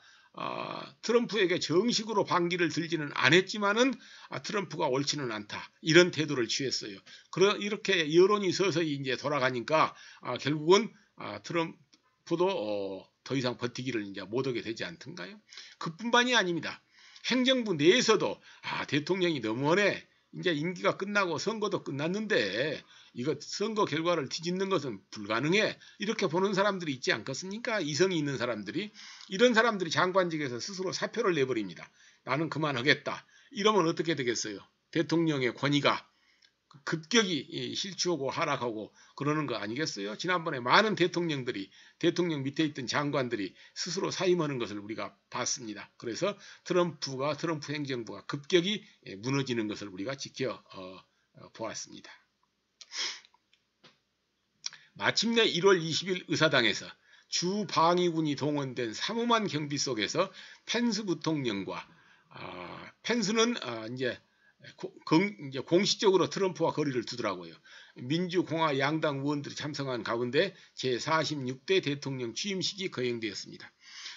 트럼프에게 정식으로 반기를 들지는 않았지만은 트럼프가 옳지는 않다 이런 태도를 취했어요. 이렇게 여론이 서서히 이제 돌아가니까 결국은 트럼프도 더 이상 버티기를 이제 못하게 되지 않던가요? 그뿐만이 아닙니다. 행정부 내에서도 대통령이 너무하네. 이제 임기가 끝나고 선거도 끝났는데 이거 선거 결과를 뒤집는 것은 불가능해. 이렇게 보는 사람들이 있지 않겠습니까? 이성이 있는 사람들이. 이런 사람들이 장관직에서 스스로 사표를 내버립니다. 나는 그만하겠다. 이러면 어떻게 되겠어요? 대통령의 권위가 급격히 실추하고 하락하고 그러는 거 아니겠어요? 지난번에 많은 대통령 밑에 있던 장관들이 스스로 사임하는 것을 우리가 봤습니다. 그래서 트럼프 행정부가 급격히 무너지는 것을 우리가 지켜보았습니다. 마침내 1월 20일 의사당에서 주 방위군이 동원된 삼엄한 경비 속에서 펜스 부통령과 펜스는 이제 공식적으로 트럼프와 거리를 두더라고요. 민주공화 양당 의원들이 참석한 가운데 제46대 대통령 취임식이 거행되었습니다.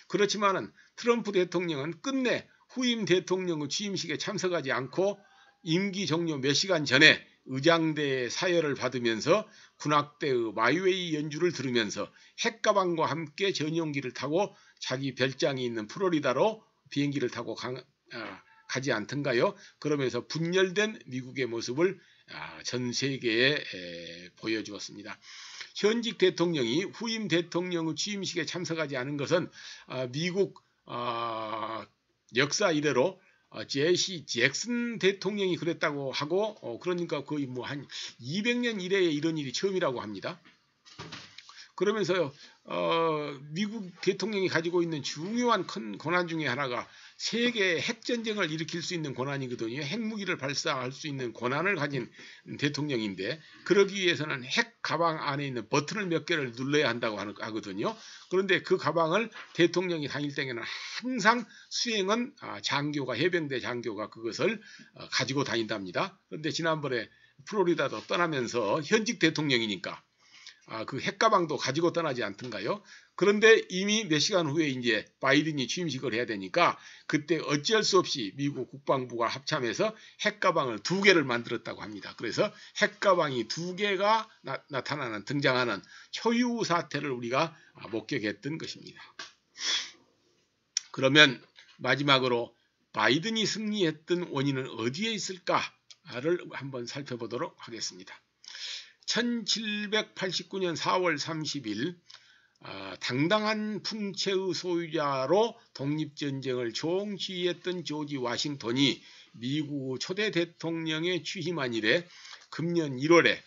그렇지만은 트럼프 대통령은 끝내 후임 대통령의 취임식에 참석하지 않고 임기 종료 몇 시간 전에 의장대의 사열을 받으면서 군악대의 마이웨이 연주를 들으면서 핵가방과 함께 전용기를 타고 자기 별장이 있는 플로리다로 비행기를 타고 가지 않던가요? 그러면서 분열된 미국의 모습을 전 세계에 보여주었습니다. 현직 대통령이 후임 대통령의 취임식에 참석하지 않은 것은 미국 역사 이래로 제시 잭슨 대통령이 그랬다고 하고 그러니까 거의 뭐 한 200년 이래에 이런 일이 처음이라고 합니다. 그러면서 미국 대통령이 가지고 있는 중요한 큰 권한 중에 하나가 세계 핵전쟁을 일으킬 수 있는 권한이거든요. 핵무기를 발사할 수 있는 권한을 가진 대통령인데 그러기 위해서는 핵 가방 안에 있는 버튼을 몇 개를 눌러야 한다고 하거든요. 그런데 그 가방을 대통령이 다닐 때에는 항상 수행은 해병대 장교가 그것을 가지고 다닌답니다. 그런데 지난번에 플로리다도 떠나면서 현직 대통령이니까 그 핵가방도 가지고 떠나지 않던가요? 그런데 이미 몇 시간 후에 이제 바이든이 취임식을 해야 되니까 그때 어쩔 수 없이 미국 국방부가 합참해서 핵가방을 2개를 만들었다고 합니다. 그래서 핵가방이 2개가 등장하는 초유 사태를 우리가 목격했던 것입니다. 그러면 마지막으로 바이든이 승리했던 원인은 어디에 있을까를 한번 살펴보도록 하겠습니다. 1789년 4월 30일 당당한 풍채의 소유자로 독립전쟁을 총지휘했던 조지 워싱턴이 미국 초대 대통령에 취임한 이래 금년 1월에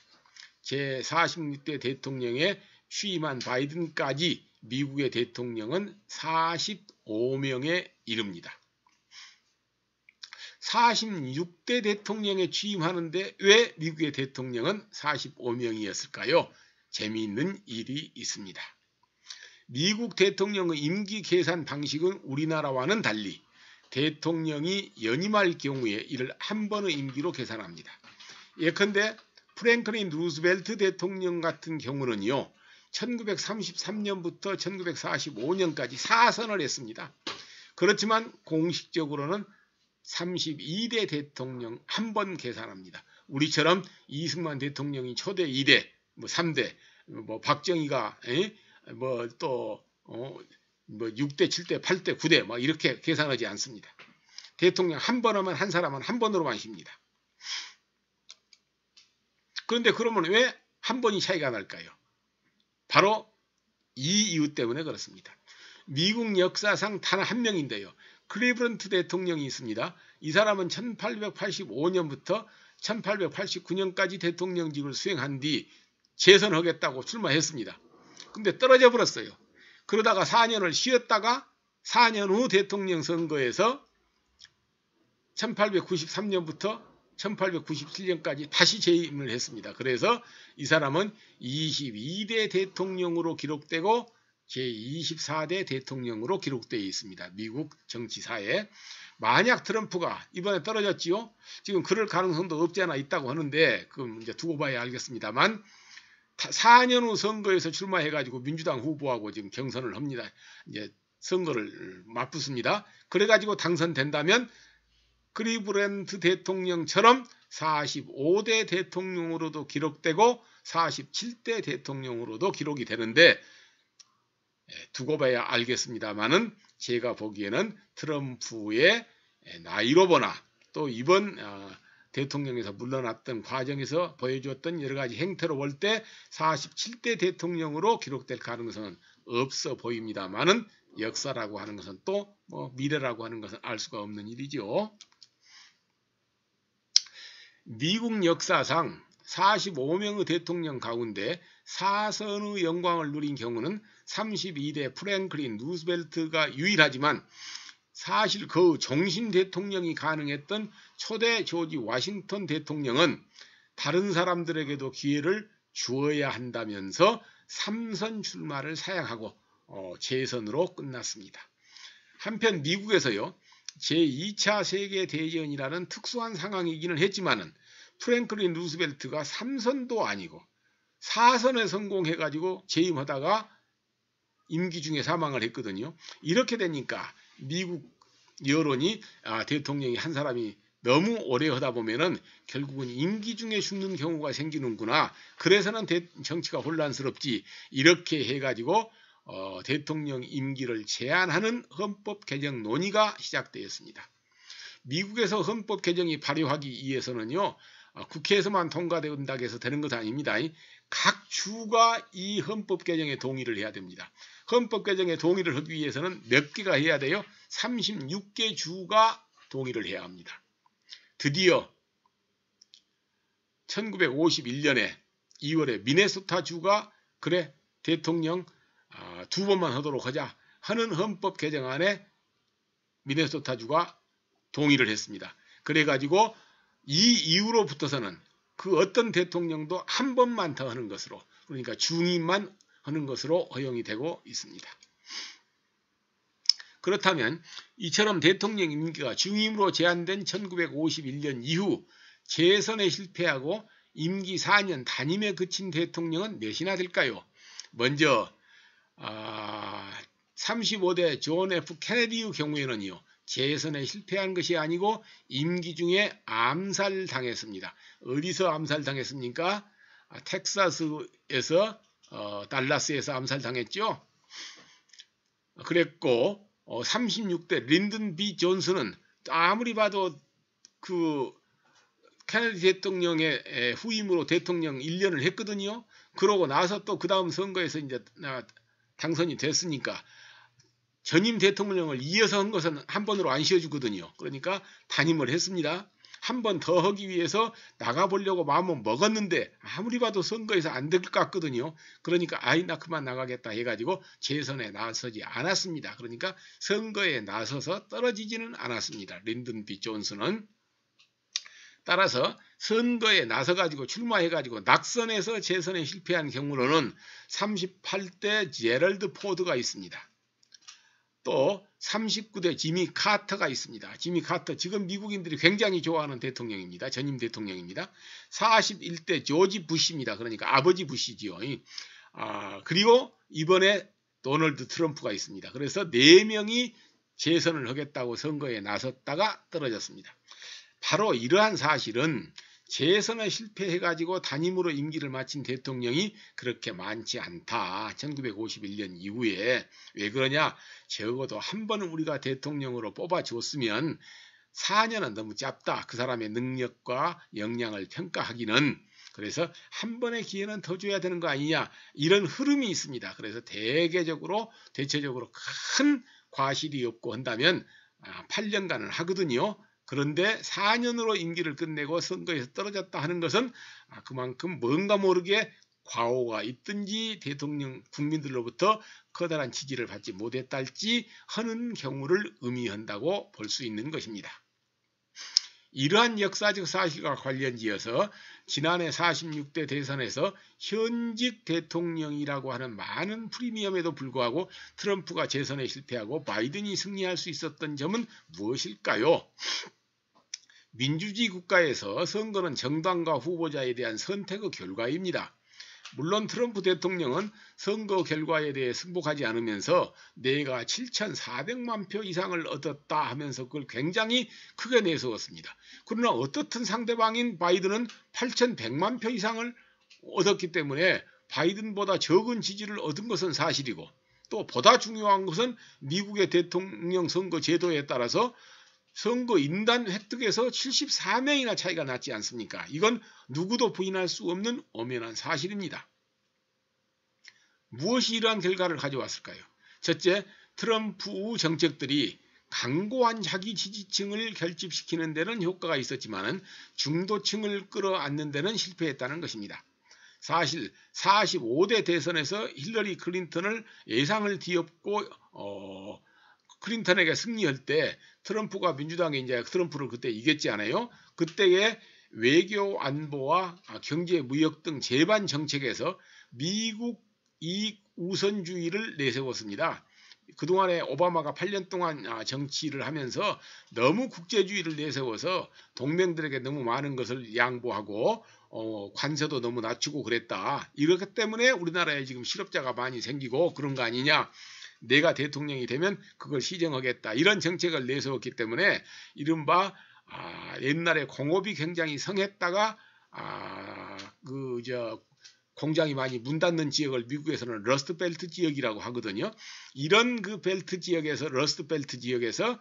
제46대 대통령에 취임한 바이든까지 미국의 대통령은 45명에 이릅니다. 46대 대통령에 취임하는데 왜 미국의 대통령은 45명이었을까요? 재미있는 일이 있습니다. 미국 대통령의 임기 계산 방식은 우리나라와는 달리 대통령이 연임할 경우에 이를 한 번의 임기로 계산합니다. 예컨대 프랭클린 루즈벨트 대통령 같은 경우는요, 1933년부터 1945년까지 4선을 했습니다. 그렇지만 공식적으로는 32대 대통령 한 번 계산합니다. 우리처럼 이승만 대통령이 초대 2대, 3대, 박정희가 또 6대, 7대, 8대, 9대 막 이렇게 계산하지 않습니다. 대통령 한 번 하면 한 사람은 한 번으로만 쉽니다. 그런데 그러면 왜 한 번이 차이가 날까요? 바로 이 이유 때문에 그렇습니다. 미국 역사상 단 한 명인데요. 클리브런트 대통령이 있습니다. 이 사람은 1885년부터 1889년까지 대통령직을 수행한 뒤 재선하겠다고 출마했습니다. 근데 떨어져 버렸어요. 그러다가 4년을 쉬었다가 4년 후 대통령 선거에서 1893년부터 1897년까지 다시 재임을 했습니다. 그래서 이 사람은 22대 대통령으로 기록되고 제24대 대통령으로 기록되어 있습니다. 미국 정치사에. 만약 트럼프가 이번에 떨어졌지요. 지금 그럴 가능성도 없지 않아 있다고 하는데 그건 이제 두고 봐야 알겠습니다만 4년 후 선거에서 출마해가지고 민주당 후보하고 지금 경선을 합니다. 이제 선거를 맞붙습니다. 그래가지고 당선된다면 클리브런트 대통령처럼 45대 대통령으로도 기록되고 47대 대통령으로도 기록이 되는데 두고 봐야 알겠습니다만은 제가 보기에는 트럼프의 나이로 보나 또 이번 대통령에서 물러났던 과정에서 보여주었던 여러 가지 행태로 볼 때 47대 대통령으로 기록될 가능성은 없어 보입니다만은 역사라고 하는 것은 또 미래라고 하는 것은 알 수가 없는 일이죠. 미국 역사상 45명의 대통령 가운데 4선의 영광을 누린 경우는 32대 프랭클린 루즈벨트가 유일하지만 사실 그 종신 대통령이 가능했던 초대 조지 워싱턴 대통령은 다른 사람들에게도 기회를 주어야 한다면서 3선 출마를 사양하고 재선으로 끝났습니다. 한편 미국에서요, 제2차 세계대전이라는 특수한 상황이기는 했지만은 프랭클린 루즈벨트가 3선도 아니고 4선에 성공해가지고 재임하다가 임기 중에 사망을 했거든요. 이렇게 되니까 미국 여론이 대통령이 한 사람이 너무 오래 하다 보면은 결국은 임기 중에 죽는 경우가 생기는구나. 그래서는 정치가 혼란스럽지. 이렇게 해가지고 대통령 임기를 제한하는 헌법 개정 논의가 시작되었습니다. 미국에서 헌법 개정이 발효하기 위해서는요, 국회에서만 통과된다고 해서 되는 것은 아닙니다. 각 주가 이 헌법 개정에 동의를 해야 됩니다. 헌법 개정에 동의를 하기 위해서는 몇 개가 해야 돼요? 36개 주가 동의를 해야 합니다. 드디어 1951년에 2월에 미네소타 주가 그래 대통령 2번만 하도록 하자 하는 헌법 개정안에 미네소타 주가 동의를 했습니다. 그래가지고 이 이후로부터서는 그 어떤 대통령도 한 번만 더 하는 것으로, 그러니까 중임만 하는 것으로 허용이 되고 있습니다. 그렇다면 이처럼 대통령 임기가 중임으로 제한된 1951년 이후 재선에 실패하고 임기 4년 단임에 그친 대통령은 몇이나 될까요? 먼저 35대 존 F 케네디의 경우에는요, 재선에 실패한 것이 아니고 임기 중에 암살당했습니다. 어디서 암살당했습니까? 텍사스에서 달라스에서 암살당했죠. 그랬고 36대 린든 B 존슨은 아무리 봐도 그 케네디 대통령의 후임으로 대통령 1년을 했거든요. 그러고 나서 또 그 다음 선거에서 이제 당선이 됐으니까 전임 대통령을 이어서 한 것은 한 번으로 안 씌워주거든요. 그러니까 단임을 했습니다. 한 번 더 하기 위해서 나가보려고 마음은 먹었는데 아무리 봐도 선거에서 안 될 것 같거든요. 그러니까 나 그만 나가겠다 해가지고 재선에 나서지 않았습니다. 그러니까 선거에 나서서 떨어지지는 않았습니다. 린든 B. 존슨은. 따라서 선거에 나서가지고 출마해가지고 낙선해서 재선에 실패한 경우로는 38대 제럴드 포드가 있습니다. 또 39대 지미 카터가 있습니다. 지미 카터 지금 미국인들이 굉장히 좋아하는 대통령입니다. 전임 대통령입니다. 41대 조지 부시입니다. 그러니까 아버지 부시지요. 그리고 이번에 도널드 트럼프가 있습니다. 그래서 4명이 재선을 하겠다고 선거에 나섰다가 떨어졌습니다. 바로 이러한 사실은 재선에 실패해가지고 단임으로 임기를 마친 대통령이 그렇게 많지 않다. 1951년 이후에. 왜 그러냐? 적어도 한 번은 우리가 대통령으로 뽑아줬으면 4년은 너무 짧다. 그 사람의 능력과 역량을 평가하기는. 그래서 한 번의 기회는 더 줘야 되는 거 아니냐. 이런 흐름이 있습니다. 그래서 대체적으로 큰 과실이 없고 한다면 8년간을 하거든요. 그런데 4년으로 임기를 끝내고 선거에서 떨어졌다 하는 것은 그만큼 뭔가 모르게 과오가 있든지 대통령 국민들로부터 커다란 지지를 받지 못했달지 하는 경우를 의미한다고 볼 수 있는 것입니다. 이러한 역사적 사실과 관련지어서 지난해 46대 대선에서 현직 대통령이라고 하는 많은 프리미엄에도 불구하고 트럼프가 재선에 실패하고 바이든이 승리할 수 있었던 점은 무엇일까요? 민주주의 국가에서 선거는 정당과 후보자에 대한 선택의 결과입니다. 물론 트럼프 대통령은 선거 결과에 대해 승복하지 않으면서 내가 7,400만 표 이상을 얻었다 하면서 그걸 굉장히 크게 내세웠습니다. 그러나 어떻든 상대방인 바이든은 8,100만 표 이상을 얻었기 때문에 바이든보다 적은 지지를 얻은 것은 사실이고, 또 보다 중요한 것은 미국의 대통령 선거 제도에 따라서 선거 인단 획득에서 74명이나 차이가 났지 않습니까? 이건 누구도 부인할 수 없는 엄연한 사실입니다. 무엇이 이러한 결과를 가져왔을까요? 첫째, 트럼프 정책들이 강고한 자기 지지층을 결집시키는 데는 효과가 있었지만 중도층을 끌어안는 데는 실패했다는 것입니다. 사실 45대 대선에서 힐러리 클린턴을 예상을 뒤엎고 클린턴에게 승리할 때 트럼프가 민주당이 이제 트럼프를 그때 이겼지 않아요? 그때의 외교 안보와 경제 무역 등 제반 정책에서 미국 이익 우선주의를 내세웠습니다. 그동안에 오바마가 8년 동안 정치를 하면서 너무 국제주의를 내세워서 동맹들에게 너무 많은 것을 양보하고 관세도 너무 낮추고 그랬다. 이렇기 때문에 우리나라에 지금 실업자가 많이 생기고 그런 거 아니냐. 내가 대통령이 되면 그걸 시정하겠다. 이런 정책을 내세웠기 때문에 이른바 옛날에 공업이 굉장히 성했다가 공장이 많이 문 닫는 지역을 미국에서는 러스트 벨트 지역이라고 하거든요. 이런 그 벨트 지역에서 러스트 벨트 지역에서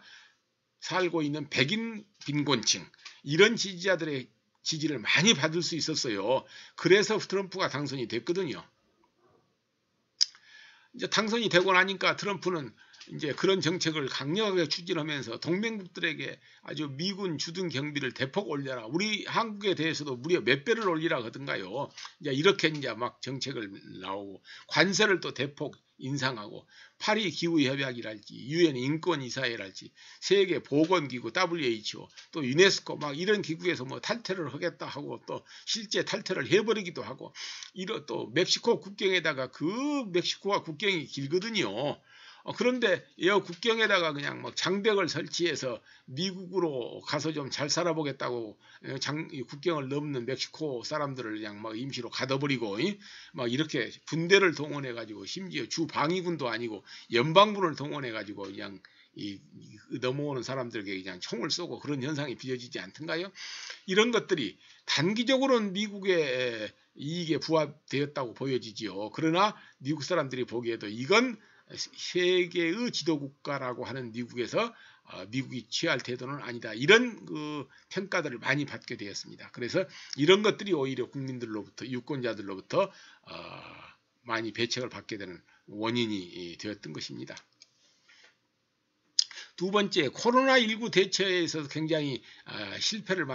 살고 있는 백인 빈곤층 이런 지지자들의 지지를 많이 받을 수 있었어요. 그래서 트럼프가 당선이 됐거든요. 이제 당선이 되고 나니까 트럼프는 이제 그런 정책을 강력하게 추진하면서 동맹국들에게 아주 미군 주둔 경비를 대폭 올려라. 우리 한국에 대해서도 무려 몇 배를 올리라 하던가요. 이제 이렇게 이제 막 정책을 나오고 관세를 또 대폭 인상하고 파리 기후협약이랄지 유엔 인권이사회랄지 세계 보건기구 WHO 또 유네스코 막 이런 기구에서 뭐 탈퇴를 하겠다 하고 또 실제 탈퇴를 해버리기도 하고 또 멕시코 국경에다가 그 멕시코와 국경이 길거든요. 그런데 이 국경에다가 그냥 막 장벽을 설치해서 미국으로 가서 좀 잘 살아보겠다고 국경을 넘는 멕시코 사람들을 그냥 막 임시로 가둬버리고 막 이렇게 군대를 동원해 가지고 심지어 주 방위군도 아니고 연방군을 동원해 가지고 그냥 넘어오는 사람들에게 그냥 총을 쏘고 그런 현상이 빚어지지 않던가요? 이런 것들이 단기적으로는 미국의 이익에 부합되었다고 보여지지요. 그러나 미국 사람들이 보기에도 이건 세계의 지도국가라고 하는 미국에서 미국이 취할 태도는 아니다. 이런 그 평가들을 많이 받게 되었습니다. 그래서 이런 것들이 오히려 국민들로부터 유권자들로부터 많이 배척을 받게 되는 원인이 되었던 것입니다. 두 번째, 코로나19 대처에 있어서 굉장히 실착을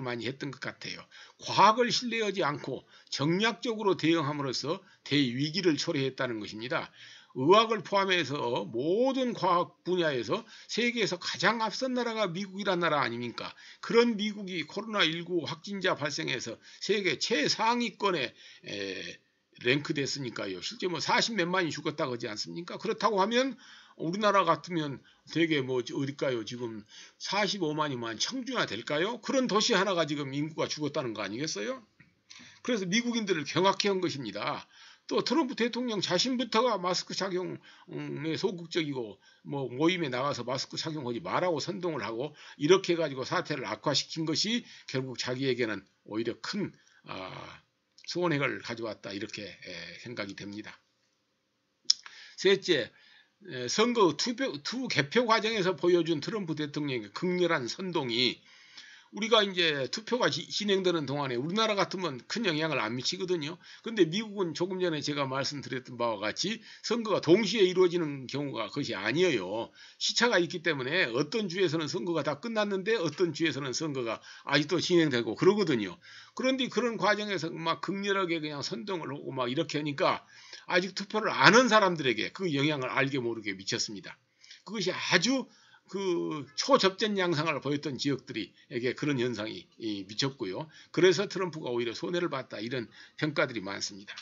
많이 했던 것 같아요. 과학을 신뢰하지 않고 정략적으로 대응함으로써 대위기를 초래했다는 것입니다. 의학을 포함해서 모든 과학 분야에서 세계에서 가장 앞선 나라가 미국이란 나라 아닙니까? 그런 미국이 코로나19 확진자 발생해서 세계 최상위권에 랭크됐으니까요. 실제 뭐 40몇만이 죽었다고 하지 않습니까? 그렇다고 하면 우리나라 같으면 되게 뭐 어딜까요? 지금 45만이면 청주나 될까요? 그런 도시 하나가 지금 인구가 죽었다는 거 아니겠어요? 그래서 미국인들을 경악해 한 것입니다. 또 트럼프 대통령 자신부터가 마스크 착용에 소극적이고 뭐 모임에 나가서 마스크 착용하지 말라고 선동을 하고 이렇게 해가지고 사태를 악화시킨 것이 결국 자기에게는 오히려 큰 손해를 가져왔다 이렇게 생각이 됩니다. 셋째, 선거 투 개표 과정에서 보여준 트럼프 대통령의 극렬한 선동이 우리가 이제 투표가 진행되는 동안에 우리나라 같으면 큰 영향을 안 미치거든요. 그런데 미국은 조금 전에 제가 말씀드렸던 바와 같이 선거가 동시에 이루어지는 경우가 그것이 아니에요. 시차가 있기 때문에 어떤 주에서는 선거가 다 끝났는데 어떤 주에서는 선거가 아직도 진행되고 그러거든요. 그런데 그런 과정에서 막 극렬하게 그냥 선동을 하고 막 이렇게 하니까 아직 투표를 안 한 사람들에게 그 영향을 알게 모르게 미쳤습니다. 그것이 아주 그 초접전 양상을 보였던 지역들에게 그런 현상이 미쳤고요. 그래서 트럼프가 오히려 손해를 봤다 이런 평가들이 많습니다.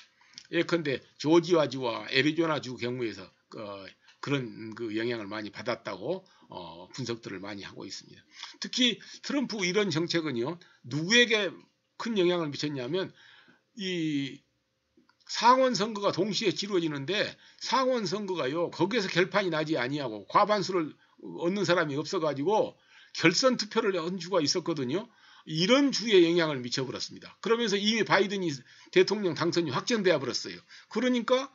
예컨대 조지아주와 애리조나주 경우에서 그런 그 영향을 많이 받았다고 분석들을 많이 하고 있습니다. 특히 트럼프 이런 정책은요 누구에게 큰 영향을 미쳤냐면 이 상원 선거가 동시에 치러지는데 상원 선거가요 거기에서 결판이 나지 아니하고 과반수를 얻는 사람이 없어가지고 결선 투표를 한 주가 있었거든요. 이런 주에 영향을 미쳐버렸습니다. 그러면서 이미 바이든이 대통령 당선이 확정되어 버렸어요. 그러니까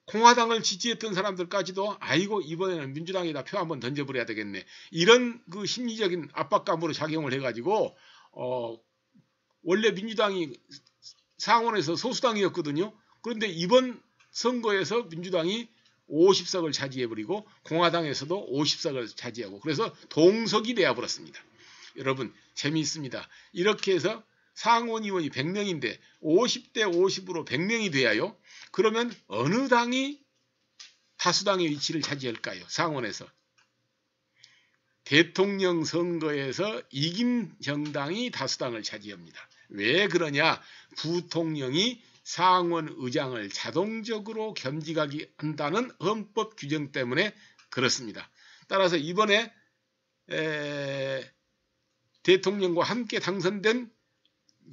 공화당을 지지했던 사람들까지도 아이고 이번에는 민주당에다 표 한번 던져버려야 되겠네. 이런 그 심리적인 압박감으로 작용을 해가지고 원래 민주당이 상원에서 소수당이었거든요. 그런데 이번 선거에서 민주당이 50석을 차지해버리고 공화당에서도 50석을 차지하고 그래서 동석이 되어버렸습니다. 여러분 재미있습니다. 이렇게 해서 상원 의원이 100명인데 50대 50으로 100명이 돼야요. 그러면 어느 당이 다수당의 위치를 차지할까요? 상원에서. 대통령 선거에서 이긴 정당이 다수당을 차지합니다. 왜 그러냐? 부통령이 상원 의장을 자동적으로 겸직하게 한다는 헌법 규정 때문에 그렇습니다. 따라서 이번에 대통령과 함께 당선된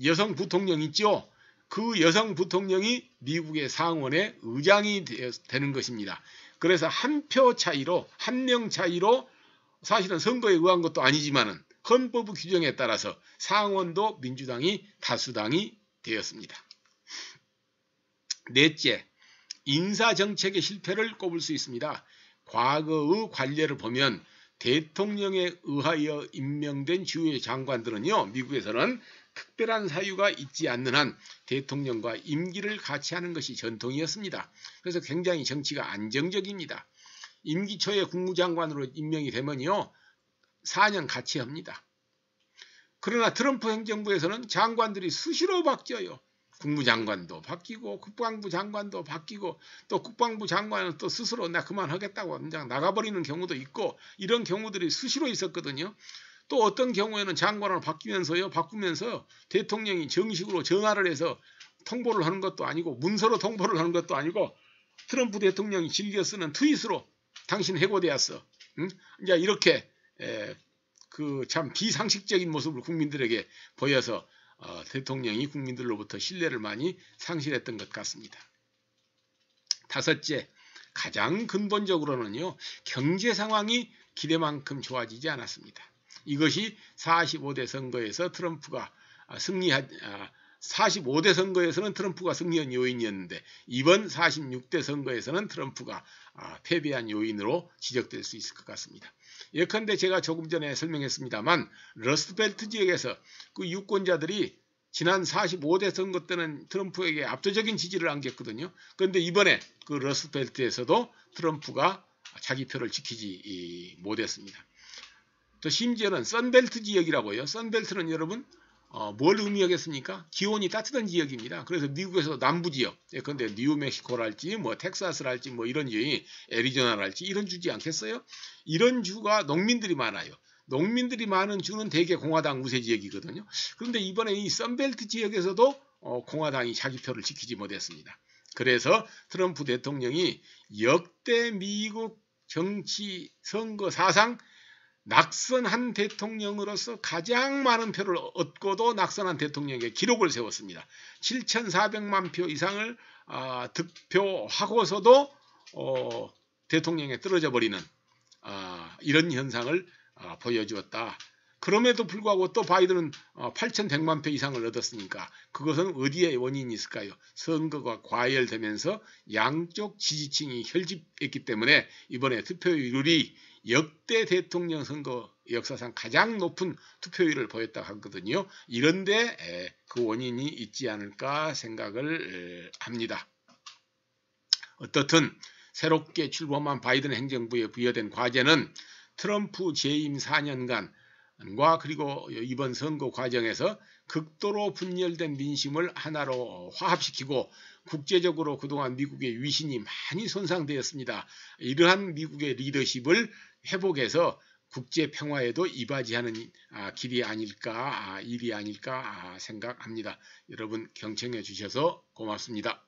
여성 부통령 있죠? 그 여성 부통령이 미국의 상원의 의장이 되는 것입니다. 그래서 한 표 차이로, 한 명 차이로 사실은 선거에 의한 것도 아니지만은 헌법 규정에 따라서 상원도 민주당이 다수당이 되었습니다. 넷째, 인사정책의 실패를 꼽을 수 있습니다. 과거의 관례를 보면 대통령에 의하여 임명된 주요 장관들은요, 미국에서는 특별한 사유가 있지 않는 한 대통령과 임기를 같이 하는 것이 전통이었습니다. 그래서 굉장히 정치가 안정적입니다. 임기 초에 국무장관으로 임명이 되면요, 4년 같이 합니다. 그러나 트럼프 행정부에서는 장관들이 수시로 바뀌어요. 국무장관도 바뀌고 국방부 장관도 바뀌고 또 국방부 장관은 또 스스로 나 그만하겠다고 그냥 나가버리는 경우도 있고 이런 경우들이 수시로 있었거든요. 또 어떤 경우에는 장관을 바꾸면서 대통령이 정식으로 전화를 해서 통보를 하는 것도 아니고 문서로 통보를 하는 것도 아니고 트럼프 대통령이 즐겨 쓰는 트윗으로 당신 해고되었어. 응? 이제 이렇게 그 참 비상식적인 모습을 국민들에게 보여서 대통령이 국민들로부터 신뢰를 많이 상실했던 것 같습니다. 다섯째, 가장 근본적으로는요, 경제 상황이 기대만큼 좋아지지 않았습니다. 이것이 45대 선거에서 트럼프가 45대 선거에서는 트럼프가 승리한 요인이었는데 이번 46대 선거에서는 트럼프가 패배한 요인으로 지적될 수 있을 것 같습니다. 예컨대 제가 조금 전에 설명했습니다만 러스트벨트 지역에서 그 유권자들이 지난 45대 선거 때는 트럼프에게 압도적인 지지를 안겼거든요. 그런데 이번에 그 러스트벨트에서도 트럼프가 자기 표를 지키지 못했습니다. 또 심지어는 선벨트 지역이라고요. 선벨트는 여러분 뭘 의미하겠습니까? 기온이 따뜻한 지역입니다. 그래서 미국에서 남부 지역, 예컨대 뉴멕시코랄지 뭐 텍사스랄지 뭐 이런 주에 애리조나랄지 이런 주지 않겠어요? 이런 주가 농민들이 많아요. 농민들이 많은 주는 대개 공화당 우세 지역이거든요. 그런데 이번에 이 선벨트 지역에서도 공화당이 자기 표를 지키지 못했습니다. 그래서 트럼프 대통령이 역대 미국 정치 선거 사상 낙선한 대통령으로서 가장 많은 표를 얻고도 낙선한 대통령에게 기록을 세웠습니다. 7,400만 표 이상을 득표하고서도 대통령에 떨어져 버리는 이런 현상을 보여주었다. 그럼에도 불구하고 또 바이든은 8,100만 표 이상을 얻었으니까 그것은 어디에 원인이 있을까요? 선거가 과열되면서 양쪽 지지층이 혈집했기 때문에 이번에 투표율이 역대 대통령 선거 역사상 가장 높은 투표율을 보였다고 하거든요. 이런데 그 원인이 있지 않을까 생각을 합니다. 어떻든 새롭게 출범한 바이든 행정부에 부여된 과제는 트럼프 재임 4년간과 그리고 이번 선거 과정에서 극도로 분열된 민심을 하나로 화합시키고 국제적으로 그동안 미국의 위신이 많이 손상되었습니다. 이러한 미국의 리더십을 회복해서 국제 평화에도 이바지하는 일이 아닐까 생각합니다. 여러분 경청해 주셔서 고맙습니다.